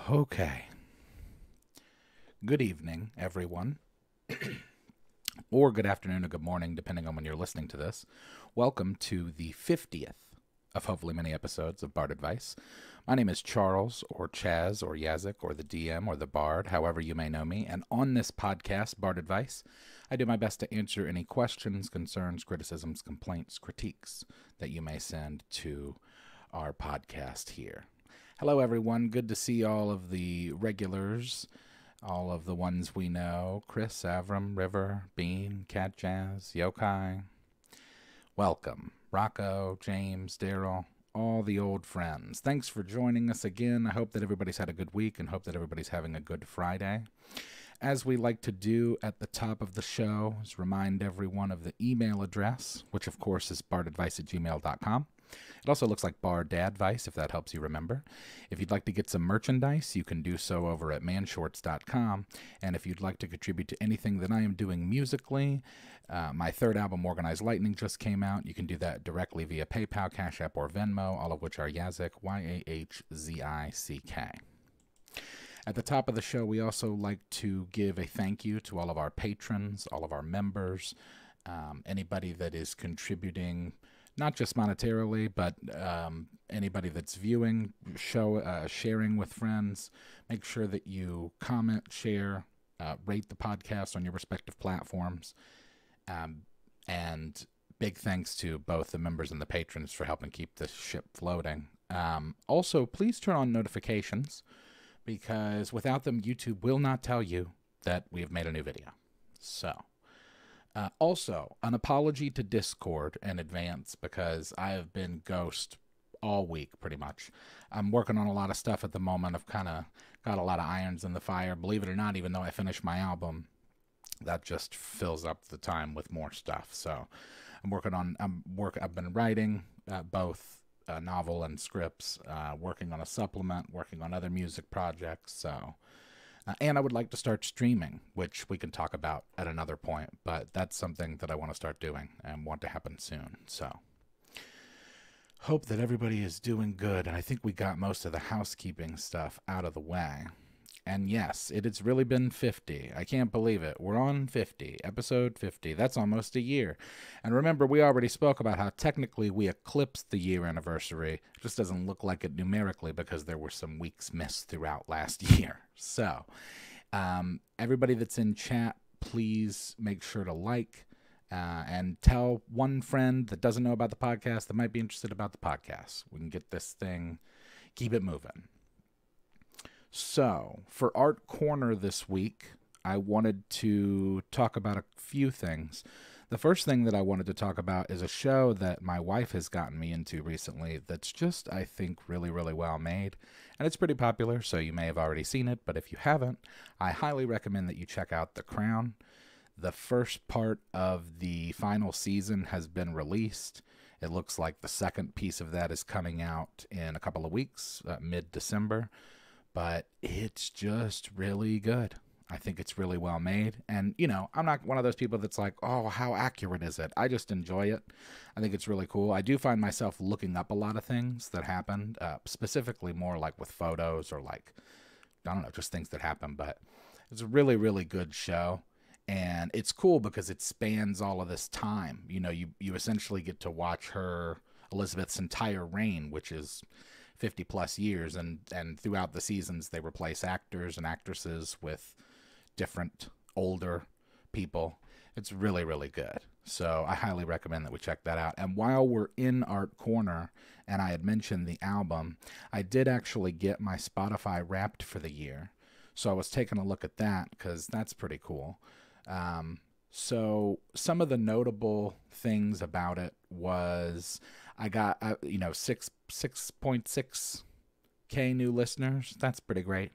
Okay. Good evening, everyone. Or good afternoon or good morning, depending on when you're listening to this. Welcome to the 50th of hopefully many episodes of Bard Advice. My name is Charles, or Chaz, or Yazik, or the DM, or the Bard, however you may know me. And on this podcast, Bard Advice, I do my best to answer any questions, concerns, criticisms, complaints, critiques that you may send to our podcast here. Hello, everyone. Good to see all of the regulars, all of the ones we know. Chris, Avram, River, Bean, Cat Jazz, Yokai. Welcome. Rocco, James, Daryl, all the old friends. Thanks for joining us again. I hope that everybody's had a good week and hope that everybody's having a good Friday. As we like to do at the top of the show, is remind everyone of the email address, which of course is bardadvice@gmail.com. It also looks like bardadvice, if that helps you remember. If you'd like to get some merchandise, you can do so over at manshorts.com. And if you'd like to contribute to anything that I am doing musically, my third album, Organized Lightning, just came out. You can do that directly via PayPal, Cash App, or Venmo, all of which are Yazik, Yahzick. At the top of the show, we also like to give a thank you to all of our patrons, all of our members, anybody that is contributing, not just monetarily, but anybody that's viewing, sharing with friends. Make sure that you comment, share, rate the podcast on your respective platforms. And big thanks to both the members and the patrons for helping keep this ship floating. Also, please turn on notifications, because without them, YouTube will not tell you that we have made a new video. So, also, an apology to Discord in advance, because I have been ghost all week, pretty much. I'm working on a lot of stuff at the moment. I've kind of got a lot of irons in the fire. Believe it or not, even though I finished my album, that just fills up the time with more stuff. So I'm working on, I've been writing both a novel and scripts, working on a supplement, working on other music projects. So, and I would like to start streaming, which we can talk about at another point, but that's something that I want to start doing and want to happen soon. So hope that everybody is doing good. And I think we got most of the housekeeping stuff out of the way. And yes, it has really been 50. I can't believe it. We're on 50, episode 50. That's almost a year. And remember, we already spoke about how technically we eclipsed the year anniversary. It just doesn't look like it numerically because there were some weeks missed throughout last year. So, everybody that's in chat, please make sure to like and tell one friend that doesn't know about the podcast that might be interested about the podcast. We can get this thing, keep it moving. So, for Art Corner this week, I wanted to talk about a few things. The first thing that I wanted to talk about is a show that my wife has gotten me into recently that's just, I think, really, really well made. And it's pretty popular, so you may have already seen it, but if you haven't, I highly recommend that you check out The Crown. The first part of the final season has been released. It looks like the second piece of that is coming out in a couple of weeks, mid-December. But it's just really good. I think it's really well made. And, you know, I'm not one of those people that's like, oh, how accurate is it? I just enjoy it. I think it's really cool. I do find myself looking up a lot of things that happened, specifically more like with photos or like, I don't know, just things that happen. But it's a really, really good show. And it's cool because it spans all of this time. You know, you essentially get to watch Elizabeth's entire reign, which is 50 plus years, and throughout the seasons they replace actors and actresses with different older people. It's really, really good. So I highly recommend that we check that out. And while we're in Art Corner, and I had mentioned the album, I did actually get my Spotify Wrapped for the year. So I was taking a look at that because that's pretty cool. So some of the notable things about it was I got, 6.6K new listeners. That's pretty great.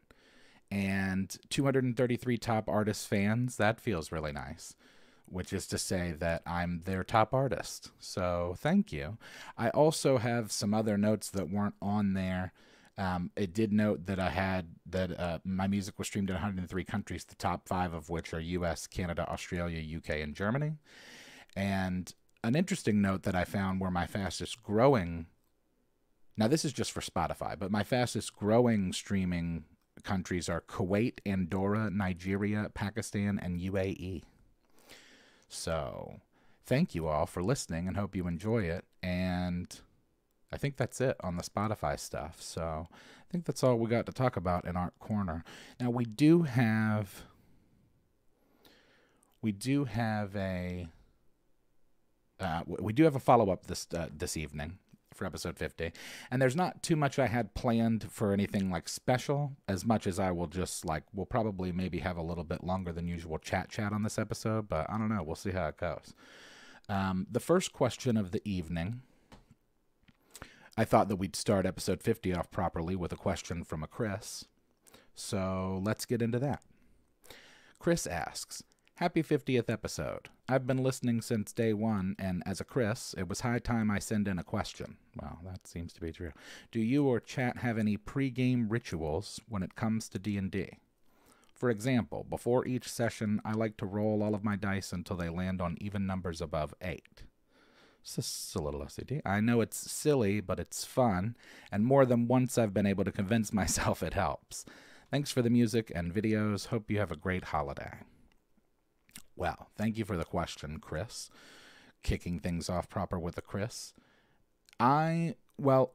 And 233 top artist fans. That feels really nice, which is to say that I'm their top artist. So thank you. I also have some other notes that weren't on there. It did note that my music was streamed in 103 countries, the top 5 of which are US, Canada, Australia, UK, and Germany. And an interesting note that I found where my fastest growing, now this is just for Spotify, but my fastest growing streaming countries are Kuwait, Andorra, Nigeria, Pakistan, and UAE. So thank you all for listening and hope you enjoy it. And I think that's it on the Spotify stuff. So I think that's all we got to talk about in Art Corner. Now we do have a follow-up this evening for episode 50, and there's not too much I had planned for anything like special, as much as I will just we'll probably maybe have a little bit longer than usual chat on this episode, but I don't know, we'll see how it goes. The first question of the evening, I thought that we'd start episode 50 off properly with a question from a Chris, so let's get into that. Chris asks, Happy 50th episode. I've been listening since day one, and as a Chris, it was high time I send in a question. Well, that seems to be true. Do you or chat have any pre-game rituals when it comes to D&D? For example, before each session, I like to roll all of my dice until they land on even numbers above 8. It's just a little OCD. I know it's silly, but it's fun, and more than once I've been able to convince myself it helps. Thanks for the music and videos. Hope you have a great holiday. Well, thank you for the question, Chris. Kicking things off proper with a Chris. I want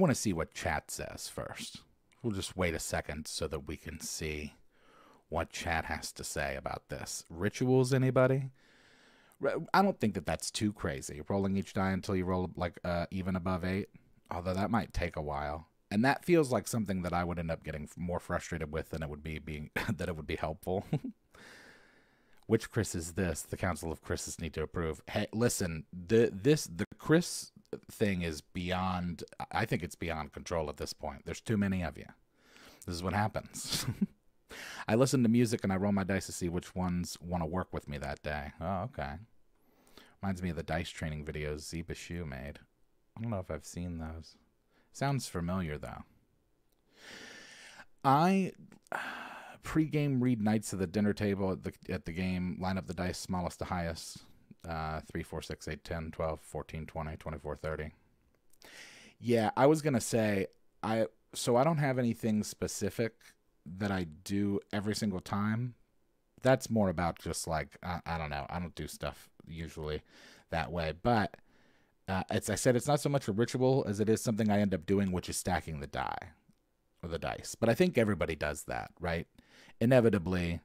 to see what chat says first. We'll just wait a second so that we can see what chat has to say about this. Rituals, anybody? I don't think that that's too crazy. Rolling each die until you roll even above 8. Although that might take a while. And that feels like something that I would end up getting more frustrated with than it would be that it would be helpful. Which Chris is this? The Council of Chris's need to approve. Hey, listen, the Chris thing is beyond, I think it's beyond control at this point. There's too many of you. This is what happens. I listen to music and I roll my dice to see which ones want to work with me that day. Oh, okay. Reminds me of the dice training videos Zeba Shu made. I don't know if I've seen those. Sounds familiar, though. I pre-game read Knights of the dinner table at the game, line up the dice smallest to highest, 3, 4, 6, 8, 10, 12, 14, 20, 24, 30. Yeah, I was going to say, I don't have anything specific that I do every single time. That's more about just I don't know, I don't do stuff usually that way, but as I said, it's not so much a ritual as it is something I end up doing, which is stacking the die or the dice. But I think everybody does that, right? Inevitably,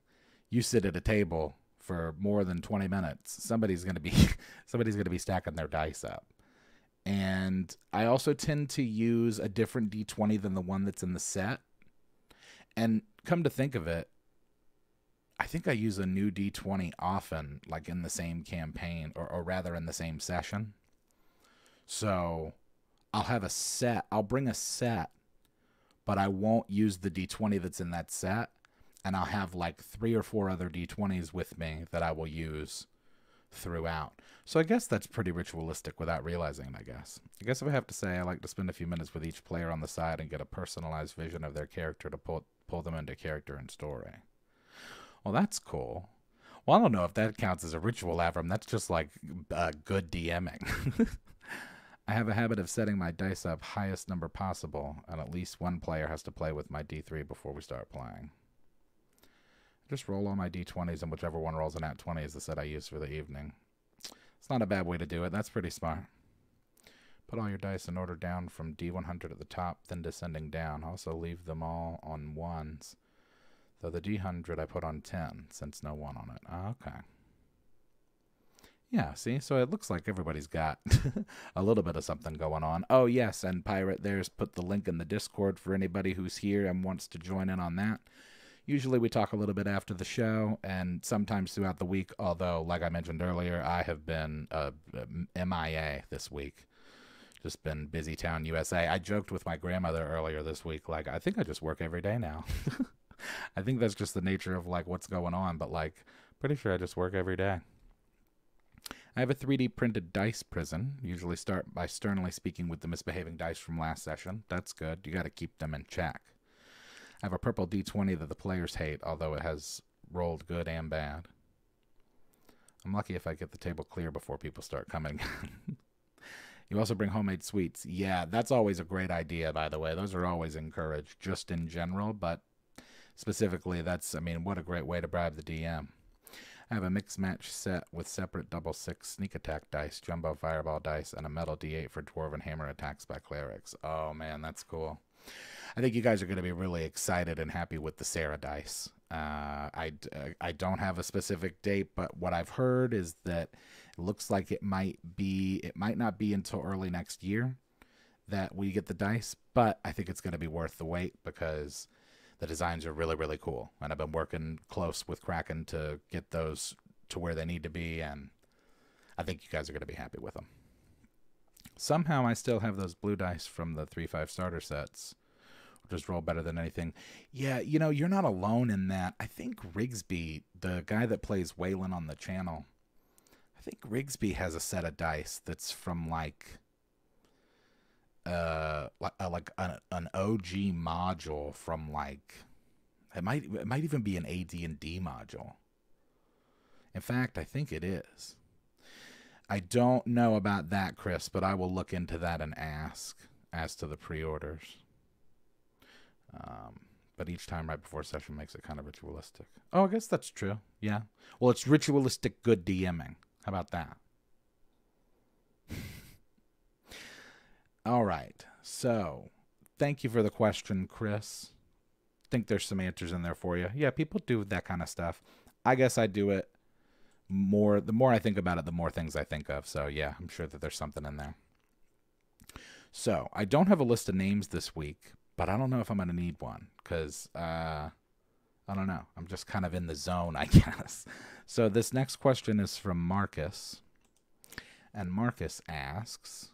you sit at a table for more than 20 minutes. Somebody's going to be stacking their dice up. And I also tend to use a different D20 than the one that's in the set. And come to think of it, I think I use a new D20 often, like in the same campaign, or rather in the same session. So I'll have a set. I'll bring a set, but I won't use the D20 that's in that set. And I'll have 3 or 4 other D20s with me that I will use throughout. So I guess that's pretty ritualistic without realizing it, I guess. If I have to say, I like to spend a few minutes with each player on the side and get a personalized vision of their character to pull them into character and story. Well, that's cool. Well, I don't know if that counts as a ritual, Avram. That's just good DMing. I have a habit of setting my dice up highest number possible, and at least one player has to play with my D3 before we start playing. Just roll all my D20s, and whichever one rolls an at 20 is the set I use for the evening. It's not a bad way to do it. That's pretty smart. Put all your dice in order down from D100 at the top, then descending down. Also leave them all on 1s, though the D100 I put on 10, since no 1 on it. Oh, okay. Yeah, see? So it looks like everybody's got a little bit of something going on. Oh, yes, and Pirate, there's put the link in the Discord for anybody who's here and wants to join in on that. Usually we talk a little bit after the show and sometimes throughout the week, although, like I mentioned earlier, I have been MIA this week. Just been busy town USA. I joked with my grandmother earlier this week, I think I just work every day now. I think that's just the nature of, what's going on, but, pretty sure I just work every day. I have a 3D printed dice prison. Usually start by sternly speaking with the misbehaving dice from last session. That's good. You got to keep them in check. I have a purple D20 that the players hate, although it has rolled good and bad. I'm lucky if I get the table clear before people start coming. You also bring homemade sweets. Yeah, that's always a great idea, by the way. Those are always encouraged, just in general, but Specifically, that's, I mean, what a great way to bribe the DM. I have a mixed match set with separate double 6 sneak attack dice, jumbo fireball dice, and a metal d8 for dwarven hammer attacks by clerics. Oh man, that's cool. I think you guys are going to be really excited and happy with the Sarah dice. I don't have a specific date, but what I've heard is that it looks like it might not be until early next year that we get the dice, but I think it's going to be worth the wait because the designs are really, really cool. And I've been working close with Kraken to get those to where they need to be, and I think you guys are going to be happy with them. Somehow I still have those blue dice from the 3-5 starter sets, just roll better than anything. Yeah, you know, you're not alone in that. I think Rigsby, the guy that plays Waylon on the channel, I think Rigsby has a set of dice that's from like an OG module from like it might even be an AD&D module. In fact, I think it is. I don't know about that, Chris, but I will look into that and ask as to the pre-orders. But each time right before session makes it kind of ritualistic. Oh, I guess that's true. Yeah. Well, it's ritualistic good DMing. How about that? All right. So, thank you for the question, Chris. Think there's some answers in there for you. Yeah, people do that kind of stuff. I guess I do it more. The more I think about it, the more things I think of. So, yeah, I'm sure that there's something in there. So, I don't have a list of names this week, but I don't know if I'm going to need one because, I don't know. I'm just kind of in the zone, I guess. So this next question is from Marcus. And Marcus asks,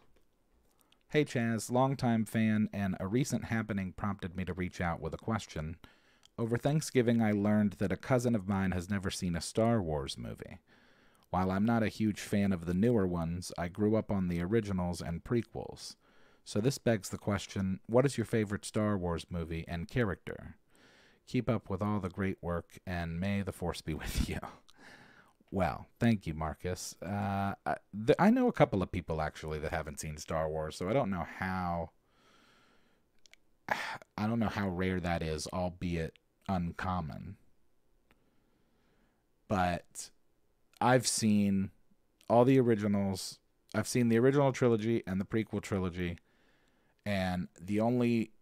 hey, Chaz, longtime fan, and a recent happening prompted me to reach out with a question. Over Thanksgiving, I learned that a cousin of mine has never seen a Star Wars movie. While I'm not a huge fan of the newer ones, I grew up on the originals and prequels. So this begs the question, what is your favorite Star Wars movie and character? Keep up with all the great work, and may the Force be with you. Well, thank you, Marcus. I know a couple of people, actually, that haven't seen Star Wars, so I don't know how rare that is, albeit uncommon. But I've seen all the originals. I've seen the original trilogy and the prequel trilogy. And the only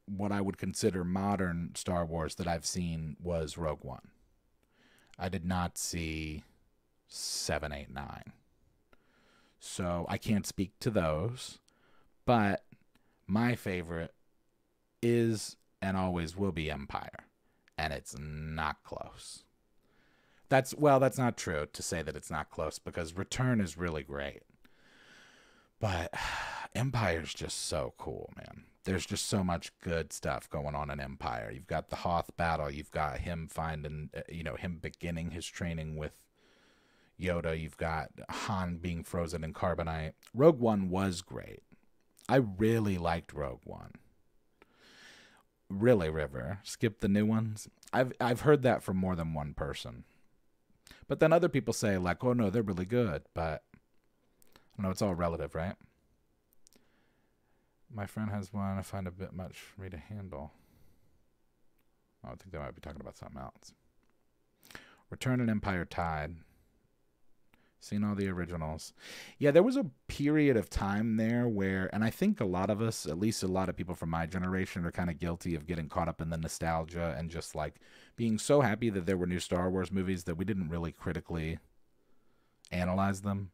what I would consider modern Star Wars that I've seen was Rogue One. I did not see 7, 8, 9. So I can't speak to those. But my favorite is and always will be Empire. And it's not close. That's not true to say that it's not close because Return is really great. But Empire's just so cool, man. There's just so much good stuff going on in Empire. You've got the Hoth battle. You've got him finding, him beginning his training with Yoda. You've got Han being frozen in carbonite. Rogue One was great. I really liked Rogue One. Really, River. Skip the new ones. I've heard that from more than one person. But then other people say, like, oh, no, they're really good. But I know it's all relative, right? My friend has one I find a bit much for me to handle. Oh, I think they might be talking about something else. Return and Empire Tide. Seen all the originals. Yeah, there was a period of time there where, and I think a lot of us, at least a lot of people from my generation, are kind of guilty of getting caught up in the nostalgia and just like being so happy that there were new Star Wars movies that we didn't really critically analyze them.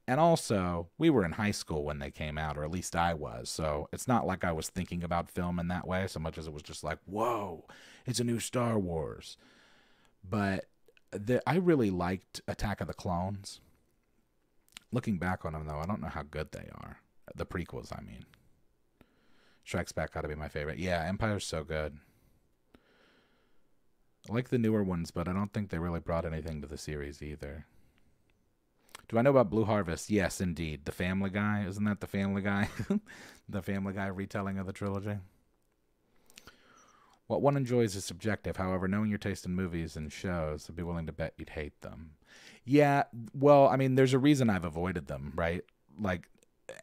And also, we were in high school when they came out, or at least I was. So it's not like I was thinking about film in that way so much as it was just like, whoa, it's a new Star Wars. But I really liked Attack of the Clones. Looking back on them, though, I don't know how good they are. The prequels, I mean. Strikes Back got to be my favorite. Yeah, Empire's so good. I like the newer ones, but I don't think they really brought anything to the series either. Do I know about Blue Harvest? Yes, indeed. The Family Guy. Isn't that the Family Guy? The Family Guy retelling of the trilogy. What one enjoys is subjective. However, knowing your taste in movies and shows, I'd be willing to bet you'd hate them. Yeah, well, I mean, there's a reason I've avoided them, right? Like,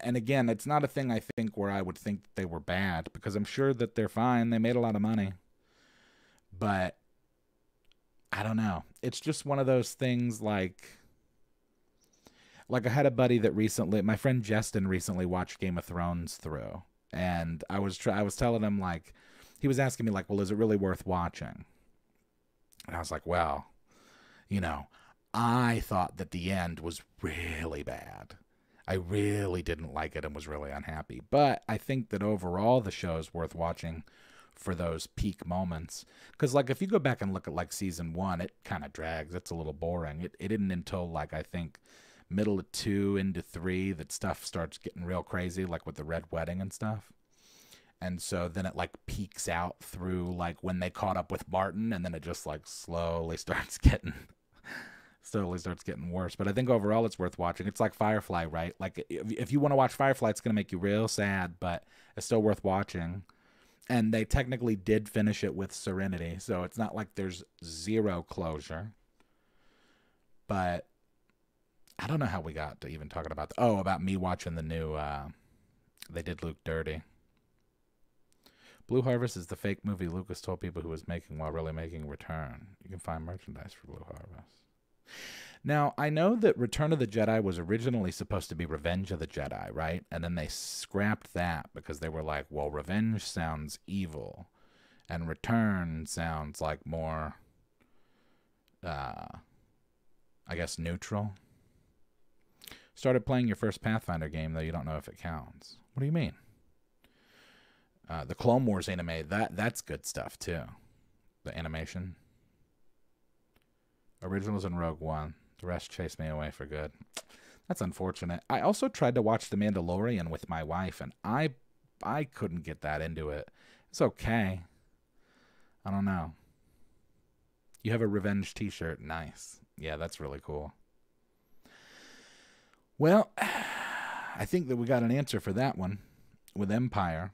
and again, it's not a thing I think where I would think they were bad, because I'm sure that they're fine. They made a lot of money. But I don't know. It's just one of those things like I had a buddy that recently, my friend Justin recently watched Game of Thrones through, and I was telling him, like, he was asking me, like, well, is it really worth watching? And I was like, well, you know, I thought that the end was really bad. I really didn't like it and was really unhappy. But I think that overall the show is worth watching for those peak moments. Because, like, if you go back and look at, like, season 1, it kind of drags. It's a little boring. It didn't until, like, I think middle of 2 into 3 that stuff starts getting real crazy, like with the Red Wedding and stuff. And so then it, like, peaks out through, like, when they caught up with Martin, and then it just, like, slowly starts getting worse. But I think overall it's worth watching. It's like Firefly, right? Like, if you want to watch Firefly, it's going to make you real sad, but it's still worth watching. And they technically did finish it with Serenity, so it's not like there's zero closure. But I don't know how we got to even talking about about me watching the new they did Luke dirty. Blue Harvest is the fake movie Lucas told people who was making while really making a return. You can find merchandise for Blue Harvest. Now, I know that Return of the Jedi was originally supposed to be Revenge of the Jedi, right? And then they scrapped that because they were like, well, Revenge sounds evil, and Return sounds like more, I guess, neutral. Started playing your first Pathfinder game, though you don't know if it counts. What do you mean? The Clone Wars anime, that's good stuff, too. The animation. Originals in Rogue One. The rest chased me away for good. That's unfortunate. I also tried to watch The Mandalorian with my wife, and I couldn't get that into it. It's okay. I don't know. You have a Revenge t-shirt. Nice. Yeah, that's really cool. Well, I think that we got an answer for that one with Empire.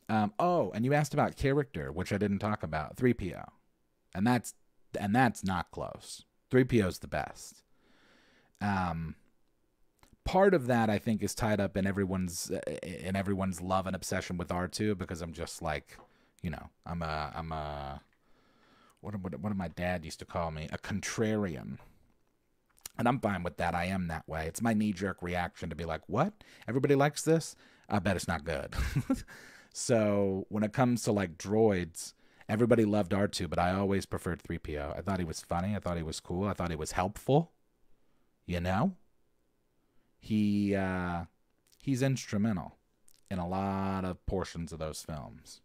And you asked about character, which I didn't talk about. 3PO. And that's not close. 3PO's the best. Part of that, I think, is tied up in everyone's love and obsession with R2, because I'm just like, you know, I'm a what did my dad used to call me? A contrarian. And I'm fine with that. I am that way. It's my knee-jerk reaction to be like, what? Everybody likes this? I bet it's not good. So when it comes to, like, droids, everybody loved R2, but I always preferred 3PO. I thought he was funny. I thought he was cool. I thought he was helpful. You know? He's instrumental in a lot of portions of those films.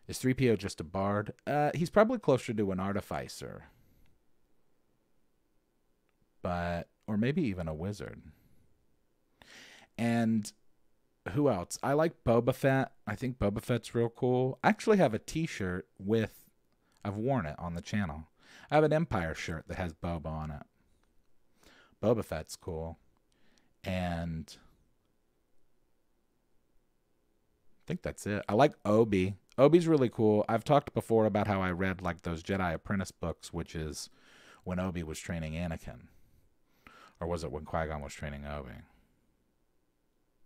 Is 3PO just a bard? He's probably closer to an artificer. Or maybe even a wizard. And who else? I like Boba Fett. I think Boba Fett's real cool. I actually have a t-shirt I've worn it on the channel. I have an Empire shirt that has Boba on it. Boba Fett's cool. And I think that's it. I like Obi. Obi's really cool. I've talked before about how I read, like, those Jedi Apprentice books, which is when Obi was training Anakin. Or was it when Qui-Gon was training Obi?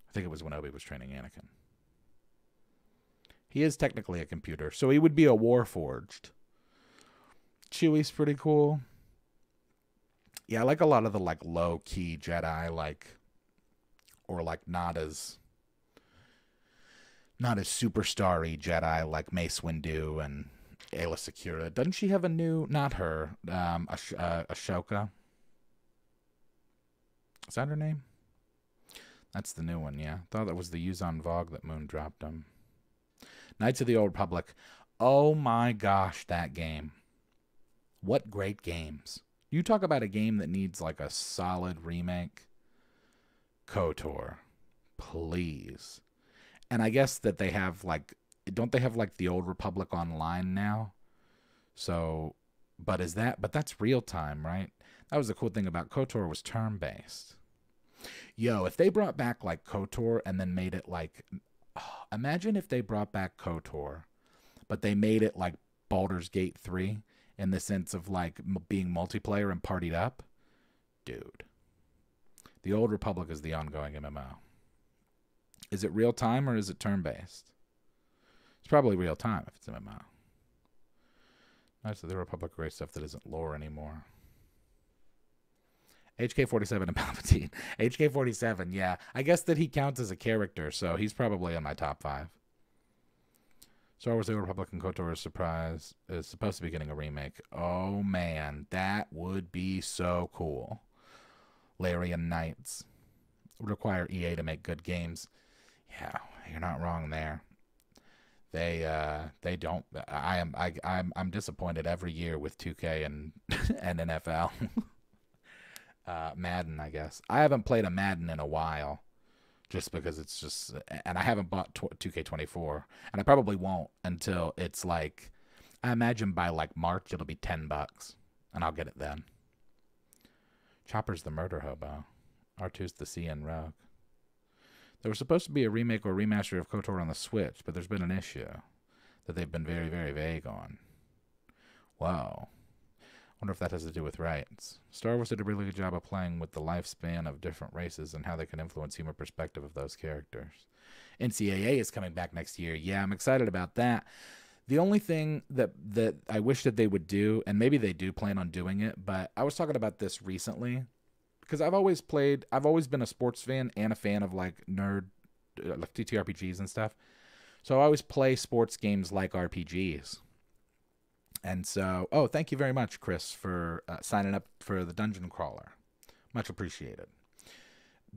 I think it was when Obi was training Anakin. He is technically a computer, so he would be a Warforged. Chewie's pretty cool. Yeah, I like a lot of the, like, low-key Jedi, like, or, like, not as superstar-y Jedi, like Mace Windu and Aayla Secura. Doesn't she have a new, not her, Ashoka? Is that her name? That's the new one, yeah. Thought that was the Yuzon Vogue that Moon dropped him. Knights of the Old Republic. Oh my gosh, that game. What great games. You talk about a game that needs, like, a solid remake. KOTOR. Please. And I guess that they have, like, don't they have, like, the Old Republic Online now? So, but that's real time, right? That was the cool thing about KOTOR, was turn-based. Yo, if they brought back, like, KOTOR and then made it, like, imagine if they brought back KOTOR, but they made it like Baldur's Gate 3 in the sense of, like, being multiplayer and partied up. Dude. The Old Republic is the ongoing MMO. Is it real time or is it turn-based? It's probably real time if it's MMO. Nice that the Republic race stuff that isn't lore anymore. HK-47 and Palpatine. HK-47, yeah. I guess that he counts as a character, so he's probably in my top 5. Star Wars: The Old Republic and KOTOR is supposed to be getting a remake. Oh, man. That would be so cool. Larian Knights. Would require EA to make good games. Yeah, you're not wrong there. They don't. I'm disappointed every year with 2K and and NFL. Madden, I guess. I haven't played a Madden in a while, just because it's just, and I haven't bought 2K24, and I probably won't until it's like, I imagine by like March it'll be $10, and I'll get it then. Chopper's the murder hobo. R2's the CN rogue. There was supposed to be a remake or remaster of KOTOR on the Switch, but there's been an issue that they've been very, very vague on. Whoa. Wonder if that has to do with rights. Star Wars did a really good job of playing with the lifespan of different races and how they can influence human perspective of those characters. NCAA is coming back next year. Yeah, I'm excited about that. The only thing that I wish that they would do, and maybe they do plan on doing it, but I was talking about this recently, because I've always been a sports fan and a fan of like like TTRPGs and stuff. So I always play sports games like RPGs. And so, oh, thank you very much, Chris, for signing up for the Dungeon Crawler. Much appreciated.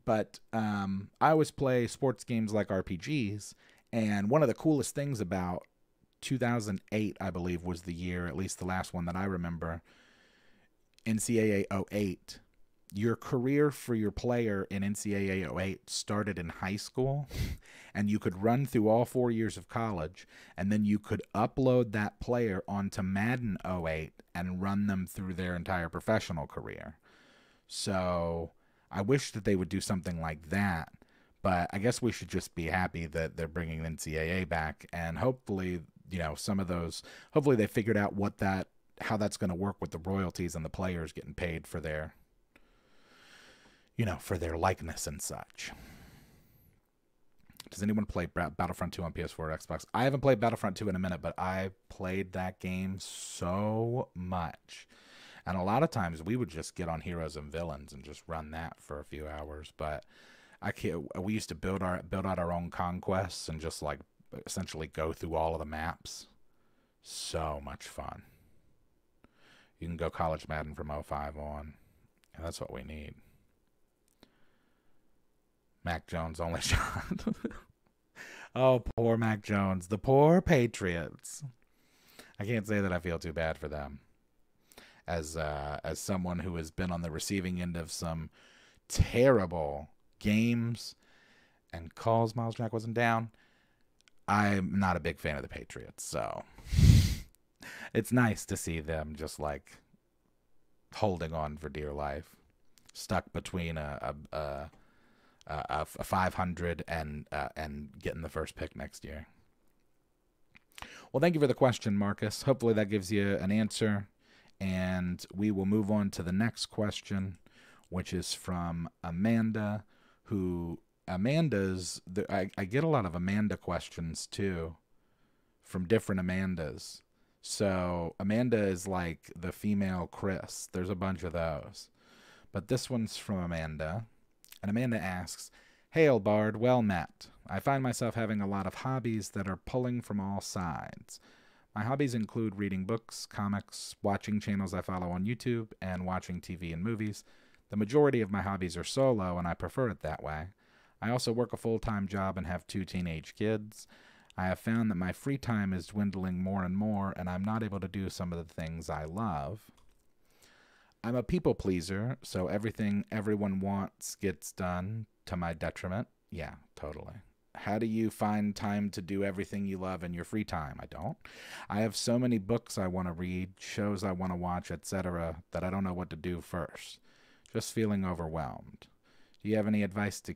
But I always play sports games like RPGs, and one of the coolest things about 2008, I believe, was the year, at least the last one that I remember, NCAA 08. Your career for your player in NCAA 08 started in high school, and you could run through all 4 years of college, and then you could upload that player onto Madden 08 and run them through their entire professional career. So I wish that they would do something like that, but I guess we should just be happy that they're bringing NCAA back, and hopefully, some of those, hopefully they figured out how that's going to work with the royalties and the players getting paid for their for their likeness and such. Does anyone play Battlefront 2 on PS4 or Xbox? I haven't played Battlefront 2 in a minute, but I played that game so much. And a lot of times we would just get on Heroes and Villains and just run that for a few hours. But we used to build out our own conquests and just like essentially go through all of the maps. So much fun. You can go College Madden from 05 on. And that's what we need. Mac Jones only shot. Oh, poor Mac Jones. The poor Patriots. I can't say that I feel too bad for them. As someone who has been on the receiving end of some terrible games and calls, Miles Jack wasn't down, I'm not a big fan of the Patriots. So it's nice to see them just like holding on for dear life, stuck between a 500 and getting the first pick next year. Well, thank you for the question, Marcus. Hopefully that gives you an answer, and we will move on to the next question, which is from Amanda. I get a lot of Amanda questions too, from different Amandas. So Amanda is like the female Chris. There's a bunch of those, but this one's from Amanda. And Amanda asks, "Hail, Bard, well met. I find myself having a lot of hobbies that are pulling from all sides. My hobbies include reading books, comics, watching channels I follow on YouTube, and watching TV and movies. The majority of my hobbies are solo, and I prefer it that way. I also work a full-time job and have 2 teenage kids. I have found that my free time is dwindling more and more, and I'm not able to do some of the things I love. I'm a people pleaser, so everything everyone wants gets done to my detriment." Yeah, totally. How do you find time to do everything you love in your free time? I don't. I have so many books I want to read, shows I want to watch, etc., that I don't know what to do first. Just feeling overwhelmed. Do you have any advice to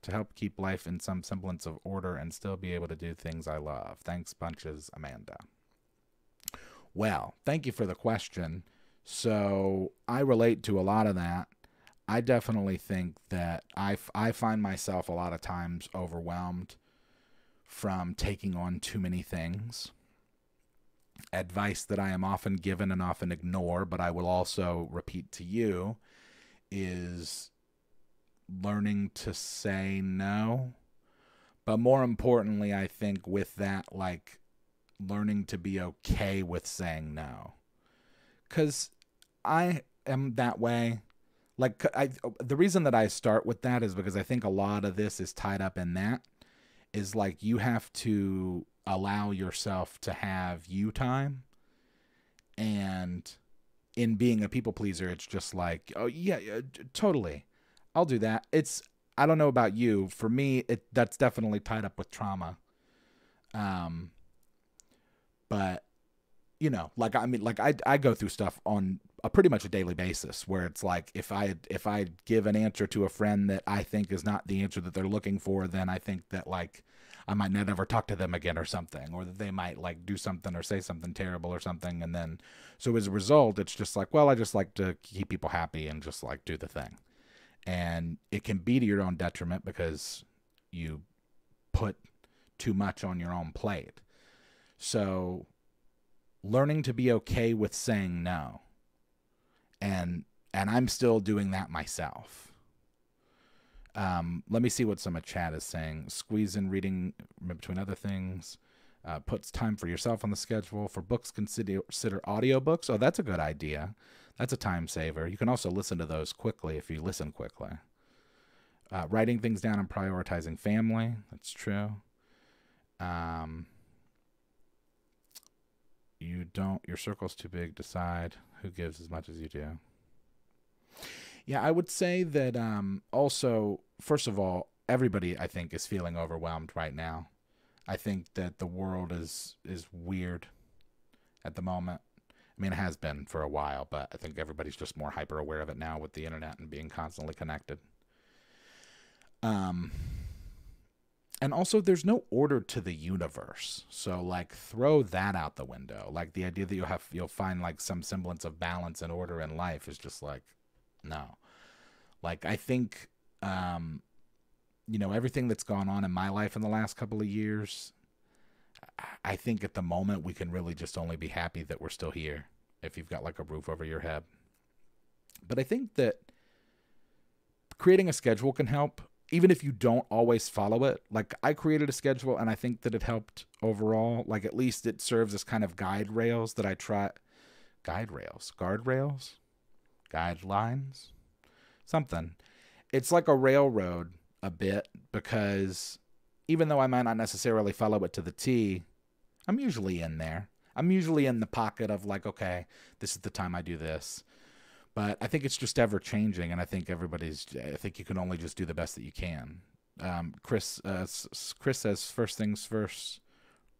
help keep life in some semblance of order and still be able to do things I love? Thanks bunches, Amanda. Well, thank you for the question. So I relate to a lot of that. I definitely think that I find myself a lot of times overwhelmed from taking on too many things. advice that I am often given and often ignore, but I will also repeat to you, is learning to say no. But more importantly, I think with that, like learning to be okay with saying no. Because I am that way. Like, the reason that I start with that is because I think a lot of this is tied up in that. Is like you have to allow yourself to have you time. And in being a people pleaser, it's just like, oh, yeah, totally. I'll do that. I don't know about you. For me, that's definitely tied up with trauma. But you know, like I mean, like I go through stuff on a pretty much a daily basis where it's like if I give an answer to a friend that I think is not the answer that they're looking for, then I think that like I might not ever talk to them again or something, or that they might like do something or say something terrible or something, and then so as a result, it's just like, well, I just like to keep people happy and just like do the thing, and it can be to your own detriment because you put too much on your own plate. So learning to be okay with saying no. And I'm still doing that myself. Let me see what some of chat is saying. Squeeze in reading between other things. Puts time for yourself on the schedule. For books, consider audiobooks. Oh, that's a good idea. That's a time saver. You can also listen to those quickly if you listen quickly. Writing things down and prioritizing family. That's true. Your circle's too big. Decide who gives as much as you do. Yeah, I would say that also, first of all, everybody, I think, is feeling overwhelmed right now. I think that the world is weird at the moment. I mean, it has been for a while, but I think everybody's just more hyper aware of it now with the internet and being constantly connected. And also, there's no order to the universe. So, like, throw that out the window. Like, the idea that you'll find, like, some semblance of balance and order in life is just, like, no. Like, I think, you know, everything that's gone on in my life in the last couple of years, I think at the moment we can really just only be happy that we're still here if you've got, like, a roof over your head. But I think that creating a schedule can help. Even if you don't always follow it, like I created a schedule and I think that it helped overall. Like at least it serves as kind of guide rails that I try. Guardrails, guidelines, something. It's like a railroad a bit because even though I might not necessarily follow it to the T, I'm usually in there. I'm usually in the pocket of like, okay, this is the time I do this. But I think it's just ever changing, and I think I think you can only just do the best that you can. Chris says first things first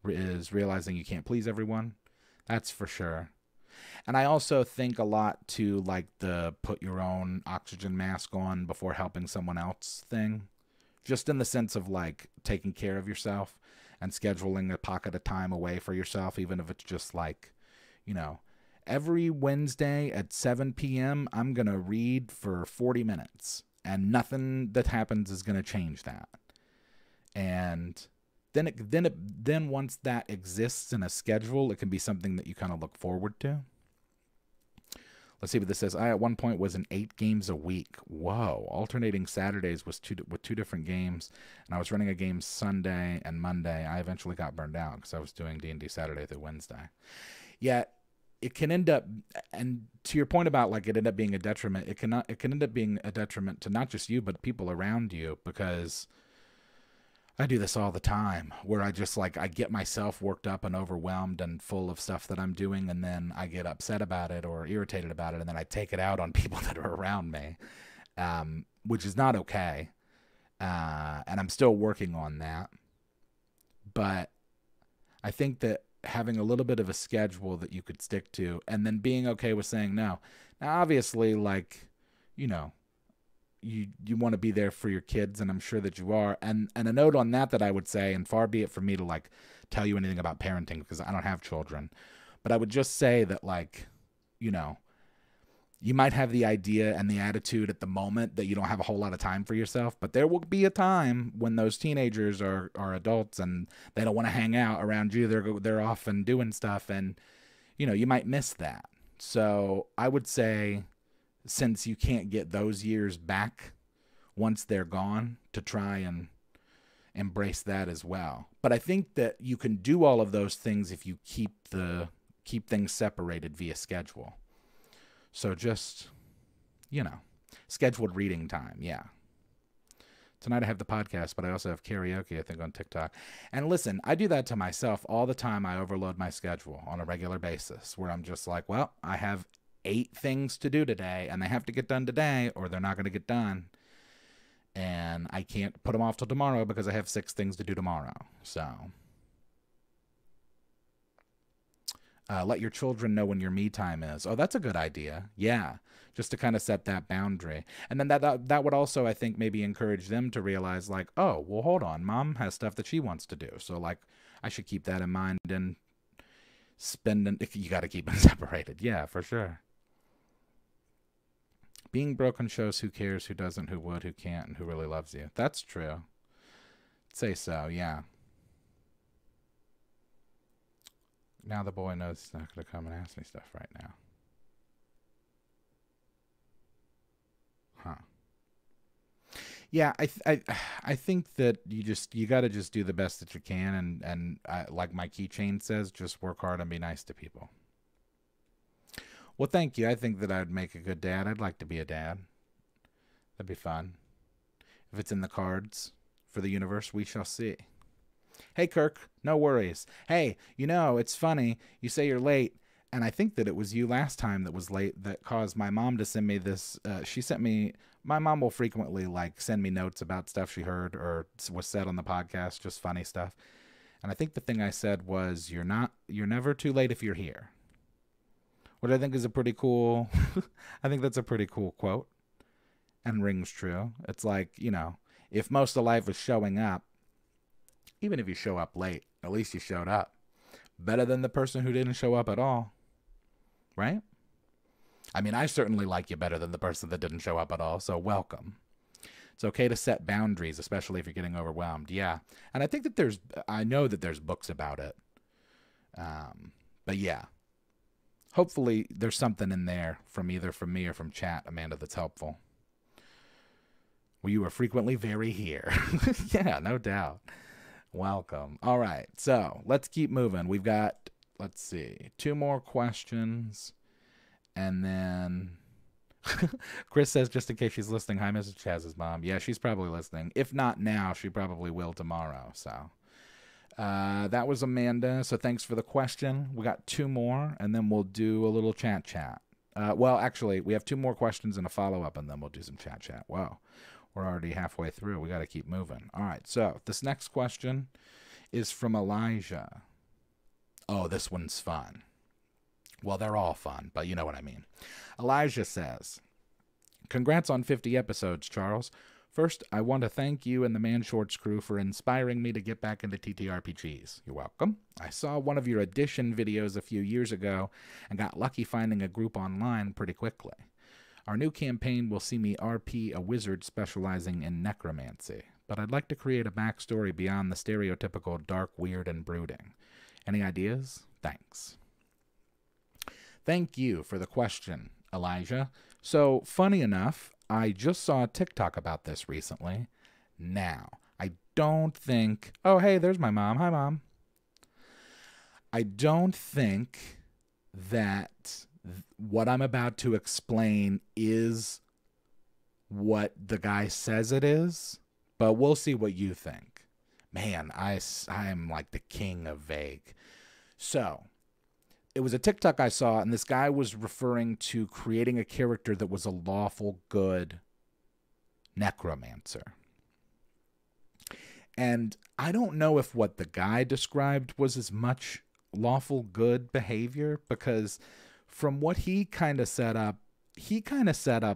is realizing you can't please everyone. That's for sure. And I also think a lot to like the put your own oxygen mask on before helping someone else thing. Just in the sense of like taking care of yourself and scheduling a pocket of time away for yourself, even if it's just like, you know, every Wednesday at 7 p.m., I'm going to read for 40 minutes, and nothing that happens is going to change that. And then once that exists in a schedule, it can be something that you kind of look forward to. Let's see what this says. I, at one point, was in 8 games a week. Whoa. Alternating Saturdays with two different games, and I was running a game Sunday and Monday. I eventually got burned out because I was doing D&D Saturday through Wednesday. Yeah. It can end up, and to your point about like it end up being a detriment, it can end up being a detriment to not just you, but people around you, because I do this all the time where I just like, I get myself worked up and overwhelmed and full of stuff that I'm doing, and then I get upset about it or irritated about it, and then I take it out on people that are around me, which is not okay. And I'm still working on that. But I think that having a little bit of a schedule that you could stick to, and then being okay with saying no. Now, obviously, like, you know, you want to be there for your kids, and I'm sure that you are. And a note on that I would say, and far be it for me to like tell you anything about parenting because I don't have children, but I would just say that like, you know, You might have the idea and the attitude at the moment that you don't have a whole lot of time for yourself, but there will be a time when those teenagers are adults and they don't want to hang out around you. They're off and doing stuff, and you might miss that. So I would say, since you can't get those years back once they're gone, to try and embrace that as well. But I think that you can do all of those things if you keep things separated via schedule. So just, scheduled reading time. Yeah. Tonight I have the podcast, but I also have karaoke, I think, on TikTok. And listen, I do that to myself all the time. I overload my schedule on a regular basis where I'm just like, well, I have 8 things to do today and they have to get done today or they're not going to get done. And I can't put them off till tomorrow because I have 6 things to do tomorrow. So let your children know when your me time is. Oh, that's a good idea. Yeah, just to kind of set that boundary. And then that would also, I think, maybe encourage them to realize, like, oh, well, hold on. Mom has stuff that she wants to do. So, like, I should keep that in mind and you got to keep them separated. Yeah, for sure. Being broken shows who cares, who doesn't, who would, who can't, and who really loves you. That's true. I'd say so, yeah. Now the boy knows he's not going to come and ask me stuff right now. Huh. Yeah, I think that you got to just do the best that you can, and like my keychain says, just work hard and be nice to people. Well, thank you. I think that I'd make a good dad. I'd like to be a dad. That'd be fun. If it's in the cards for the universe, we shall see. Hey, Kirk, no worries. Hey, it's funny. You say you're late, and I think that it was you last time that was late that caused my mom to send me this. My mom will frequently, send me notes about stuff she heard or was said on the podcast, just funny stuff. And I think the thing I said was, you're never too late if you're here. Which I think is a pretty cool, I think that's a pretty cool quote and rings true. It's like, if most of life is showing up, even if you show up late, at least you showed up. Better than the person who didn't show up at all, right? I mean, I certainly like you better than the person that didn't show up at all, so welcome. It's okay to set boundaries, especially if you're getting overwhelmed, yeah. And I think that I know that there's books about it. But yeah. Hopefully there's something in there from either from me or from chat, Amanda, that's helpful. Well, you are frequently very here. Yeah, no doubt. Welcome. All right, so let's keep moving. We've got, 2 more questions. And then Chris says, just in case she's listening, hi, Mrs. Chaz's mom. Yeah, she's probably listening. If not now, she probably will tomorrow, so... that was Amanda, so thanks for the question. We got 2 more, and then we'll do a little chat. Well, actually, we have 2 more questions and a follow-up, and then we'll do some chat. Wow, we're already halfway through. We got to keep moving. All right, so this next question is from Elijah. Oh, this one's fun. Well, they're all fun, but you know what I mean. Elijah says, congrats on 50 episodes, Charles. First, I want to thank you and the Man Shorts crew for inspiring me to get back into TTRPGs. You're welcome. I saw one of your edition videos a few years ago and got lucky finding a group online pretty quickly. Our new campaign will see me RP a wizard specializing in necromancy, but I'd like to create a backstory beyond the stereotypical dark, weird, and brooding. Any ideas? Thanks. Thank you for the question, Elijah. So, funny enough, I just saw a TikTok about this recently. Now, I don't think... Oh, hey, there's my mom. Hi, Mom. I don't think that what I'm about to explain is what the guy says it is, but we'll see what you think. Man, I'm like the king of vague. So... it was a TikTok I saw, and this guy was referring to creating a character that was a lawful good necromancer. And I don't know if what the guy described was as much lawful good behavior, because from what he kind of set up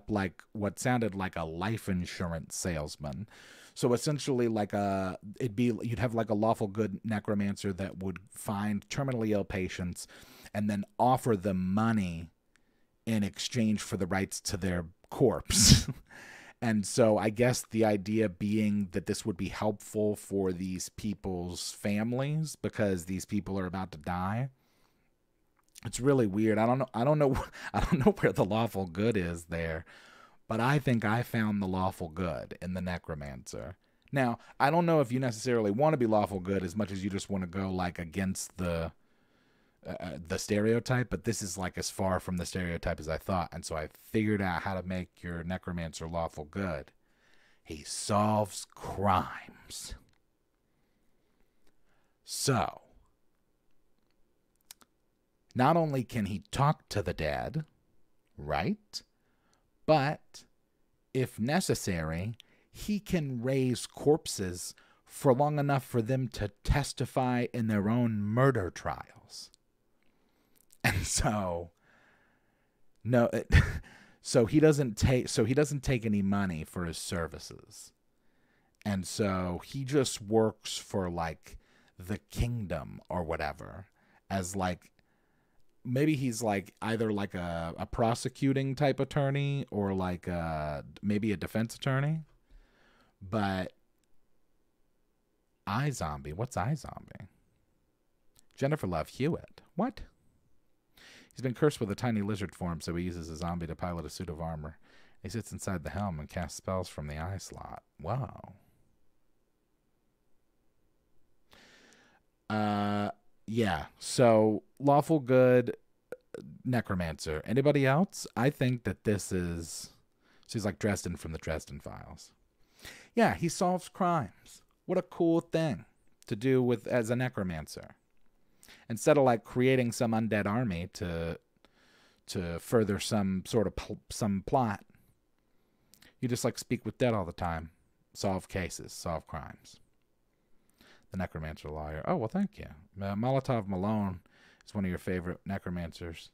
like what sounded like a life insurance salesman. So essentially you'd have like a lawful good necromancer that would find terminally ill patients and then offer them money in exchange for the rights to their corpse. And so I guess the idea being that this would be helpful for these people's families because these people are about to die. It's really weird. I don't know. I don't know where the lawful good is there, but I think I found the lawful good in the Necromancer. Now, I don't know if you necessarily want to be lawful good as much as you just want to go like against the stereotype, but this is like as far from the stereotype as I thought, and so I figured out how to make your Necromancer lawful good. He solves crimes. So, not only can he talk to the dead, right? But, if necessary, he can raise corpses for long enough for them to testify in their own murder trials. And so, so he doesn't take any money for his services. And so he just works for like the kingdom or whatever, as like, maybe he's like either like a prosecuting type attorney or like maybe a defense attorney. But iZombie, what's iZombie? Jennifer Love Hewitt. What? He's been cursed with a tiny lizard form, so he uses a zombie to pilot a suit of armor. He sits inside the helm and casts spells from the eye slot. Wow. Yeah. So, lawful good Necromancer. Anybody else? I think that this is... She's like Dresden from the Dresden Files. Yeah, he solves crimes. What a cool thing to do with as a Necromancer. Instead of like creating some undead army to further some sort of some plot, you just like speak with dead all the time, solve cases, solve crimes. The Necromancer lawyer. Oh, well, thank you. Molotov Malone is one of your favorite Necromancers.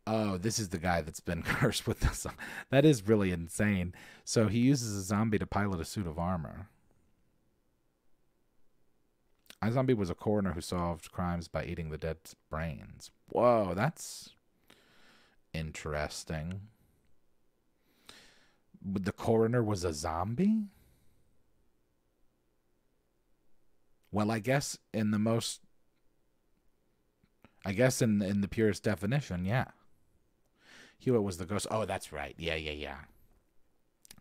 Oh, this is the guy that's been cursed with this. That is really insane. So he uses a zombie to pilot a suit of armor. iZombie was a coroner who solved crimes by eating the dead's brains. Whoa, that's interesting. The coroner was a zombie? Well, I guess in the most... I guess in the purest definition, yeah. Hewitt was the ghost. Oh, that's right. Yeah.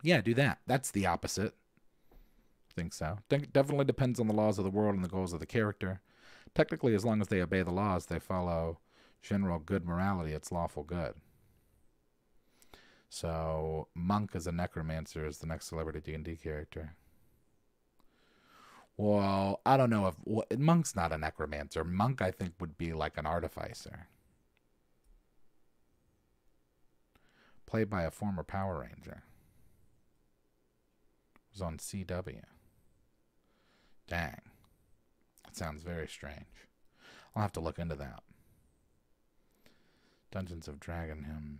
Yeah, do that. That's the opposite. I think so. Definitely depends on the laws of the world and the goals of the character. Technically, as long as they obey the laws, they follow general good morality, it's lawful good. So, Monk as a Necromancer is the next celebrity D&D character. Well, I don't know if... Well, Monk's not a Necromancer. Monk, I think, would be like an Artificer. Played by a former Power Ranger. Was on CW. Dang. That sounds very strange. I'll have to look into that. Dungeons of Dragonham.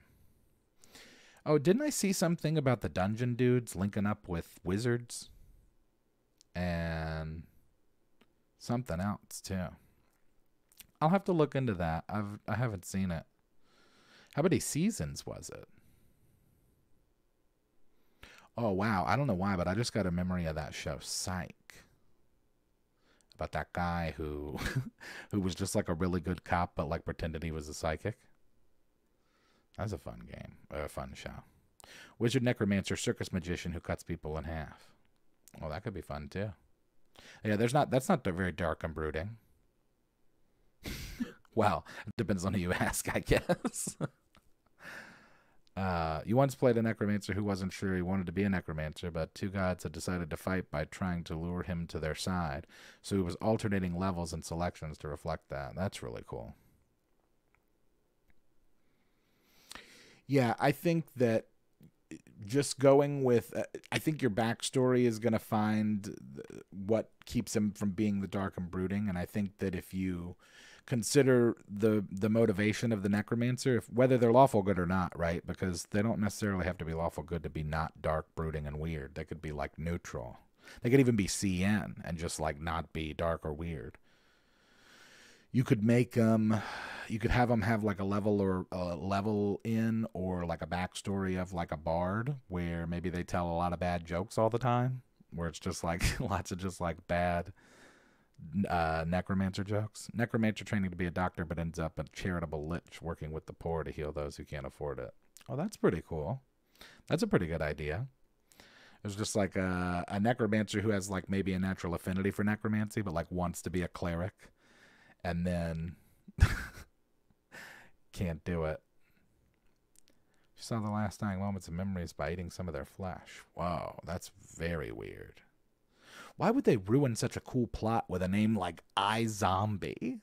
Oh, didn't I see something about the dungeon dudes linking up with wizards? And something else, too. I'll have to look into that. I haven't seen it. How many seasons was it? Oh, wow. I don't know why, but I just got a memory of that show, Psych. About that guy who who was just like a really good cop, but like pretended he was a psychic. That's a fun game. A fun show. Wizard Necromancer, circus magician who cuts people in half. Well, that could be fun, too. Yeah, that's not very dark and brooding. Well, it depends on who you ask, I guess. You once played a Necromancer who wasn't sure he wanted to be a Necromancer, but two gods had decided to fight by trying to lure him to their side. So he was alternating levels and selections to reflect that. That's really cool. Yeah, I think that just going with... I think your backstory is going to find what keeps him from being the dark and brooding, and I think that if you... consider the motivation of the Necromancer, whether they're lawful good or not, right? Because they don't necessarily have to be lawful good to be not dark, brooding, and weird. They could be like neutral. They could even be CN and just like not be dark or weird. You could make them. You could have them have like a level or a level in, or like a backstory of like a bard, where maybe they tell a lot of bad jokes all the time, where it's just like lots of just like bad necromancer jokes. Necromancer training to be a doctor, but ends up a charitable lich working with the poor to heal those who can't afford it. Oh, that's pretty cool. That's a pretty good idea. There's just like a necromancer who has like maybe a natural affinity for necromancy, but like wants to be a cleric, and then can't do it. She saw the last dying moments of memories by eating some of their flesh. Whoa, that's very weird. Why would they ruin such a cool plot with a name like iZombie?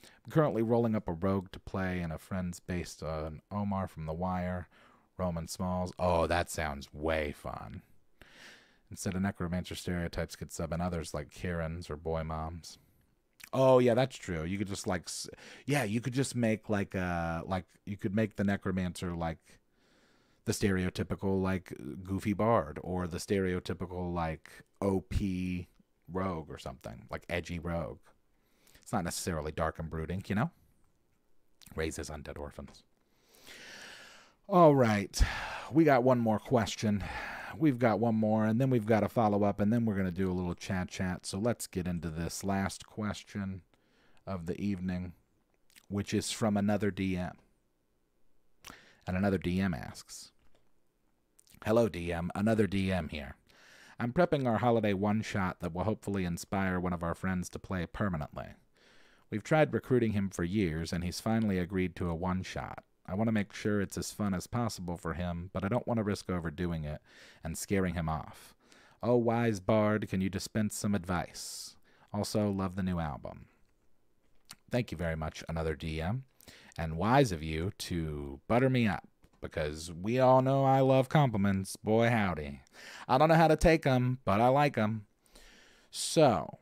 I'm currently rolling up a rogue to play, and a friend's based on Omar from The Wire, Roman Smalls. Oh, that sounds way fun. Instead of necromancer stereotypes, could sub in others like Karens or boy moms. Oh yeah, that's true. You could just like, yeah, you could just make like you could make the necromancer like the stereotypical like goofy bard, or the stereotypical like OP rogue or something, like edgy rogue. It's not necessarily dark and brooding, you know? Raises undead orphans. All right. We got one more question. We've got one more, and then we've got a follow-up, and then we're going to do a little chat. So let's get into this last question of the evening, which is from another DM. And another DM asks, hello, DM. Another DM here. I'm prepping our holiday one-shot that will hopefully inspire one of our friends to play permanently. We've tried recruiting him for years, and he's finally agreed to a one-shot. I want to make sure it's as fun as possible for him, but I don't want to risk overdoing it and scaring him off. Oh, wise bard, can you dispense some advice? Also, love the new album. Thank you very much, another DM. And wise of you to butter me up, because we all know I love compliments. Boy, howdy. I don't know how to take them, but I like them. So,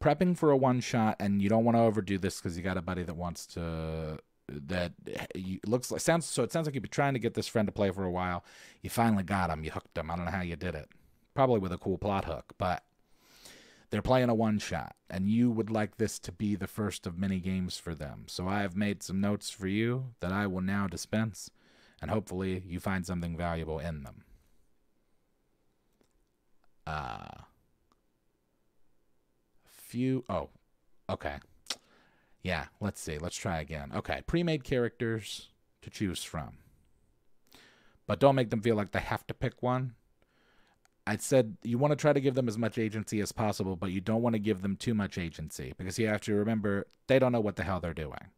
prepping for a one-shot, and you don't want to overdo this because you got a buddy that wants to... it sounds like you've been trying to get this friend to play for a while. You finally got him. You hooked him. I don't know how you did it. Probably with a cool plot hook, but they're playing a one-shot, and you would like this to be the first of many games for them. So I have made some notes for you that I will now dispense, and hopefully you find something valuable in them. Okay. Yeah, let's see. Let's try again. Okay, pre-made characters to choose from. But don't make them feel like they have to pick one. I said you want to try to give them as much agency as possible, but you don't want to give them too much agency, because you have to remember they don't know what the hell they're doing.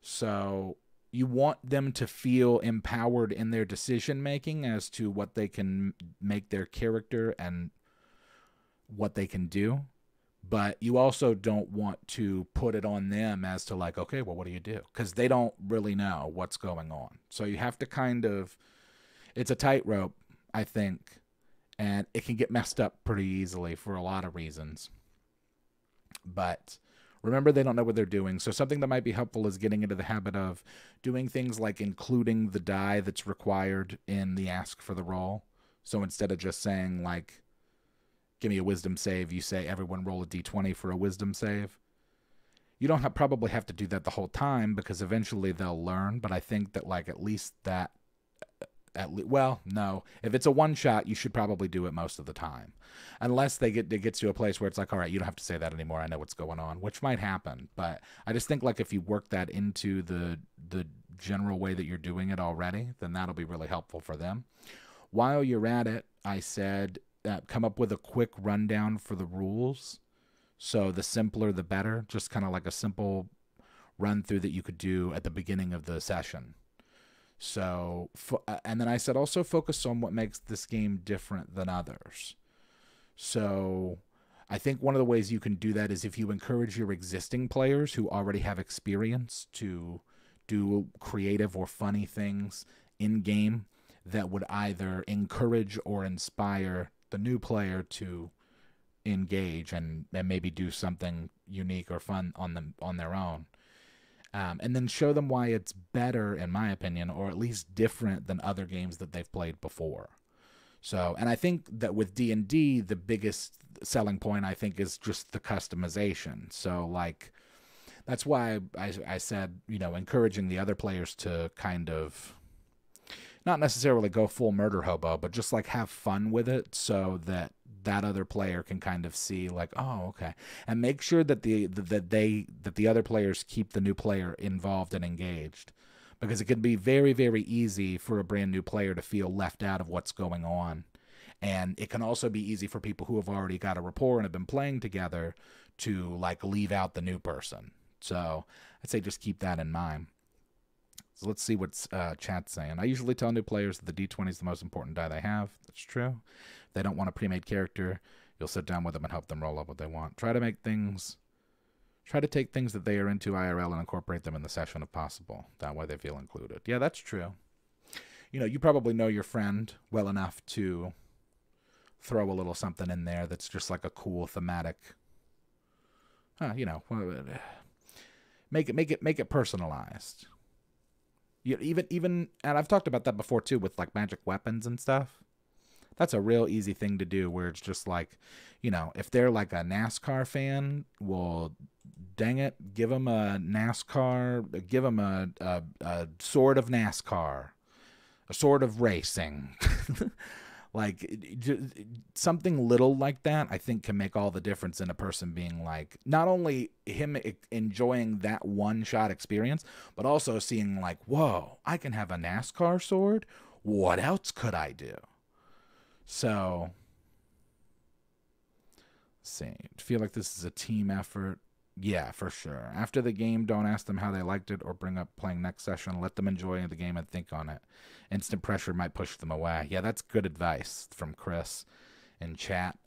So you want them to feel empowered in their decision-making as to what they can make their character and what they can do. But you also don't want to put it on them as to like, okay, well, what do you do? Because they don't really know what's going on. So you have to kind of, it's a tightrope, I think, and it can get messed up pretty easily for a lot of reasons. But remember, they don't know what they're doing. So something that might be helpful is getting into the habit of doing things like including the die that's required in the ask for the roll. So instead of just saying like, give me a wisdom save, you say everyone roll a d20 for a wisdom save. You don't probably have to do that the whole time, because eventually they'll learn, but I think that like at least that, well, no. If it's a one-shot, you should probably do it most of the time. Unless it gets to a place where it's like, all right, you don't have to say that anymore, I know what's going on, which might happen. But I just think like if you work that into the general way that you're doing it already, then that'll be really helpful for them. While you're at it, I said... come up with a quick rundown for the rules. So the simpler, the better. Just kind of like a simple run through that you could do at the beginning of the session. So, and then I said also focus on what makes this game different than others. So I think one of the ways you can do that is if you encourage your existing players who already have experience to do creative or funny things in game that would either encourage or inspire the new player to engage and maybe do something unique or fun on their own. And then show them why it's better, in my opinion, or at least different than other games that they've played before. So, and I think that with D&D, the biggest selling point, I think, is just the customization. So, like, That's why I said, encouraging the other players to kind of not necessarily go full murder hobo, but just like have fun with it so that that other player can kind of see like, oh, okay. And make sure that the other players keep the new player involved and engaged. Because it can be very, very easy for a brand new player to feel left out of what's going on. And it can also be easy for people who have already got a rapport and have been playing together to like leave out the new person. So I'd say just keep that in mind. So let's see what chat's saying. I usually tell new players that the D20 is the most important die they have. That's true. If they don't want a pre-made character, you'll sit down with them and help them roll up what they want. Try to take things that they are into IRL and incorporate them in the session if possible. That way they feel included. Yeah, that's true. You probably know your friend well enough to throw a little something in there that's just like a cool thematic. Make it personalized. Even, and I've talked about that before too with like magic weapons and stuff. That's a real easy thing to do where it's just like, if they're like a NASCAR fan, well, dang it, give them a sword of NASCAR, a sword of racing. Like something little like that, I think can make all the difference in a person being like, not only him enjoying that one-shot experience, but also seeing like, whoa, I can have a NASCAR sword? What else could I do? So, let's see. Feel like this is a team effort? Yeah, for sure. After the game, don't ask them how they liked it or bring up playing next session. Let them enjoy the game and think on it. Instant pressure might push them away. Yeah, that's good advice from Chris in chat.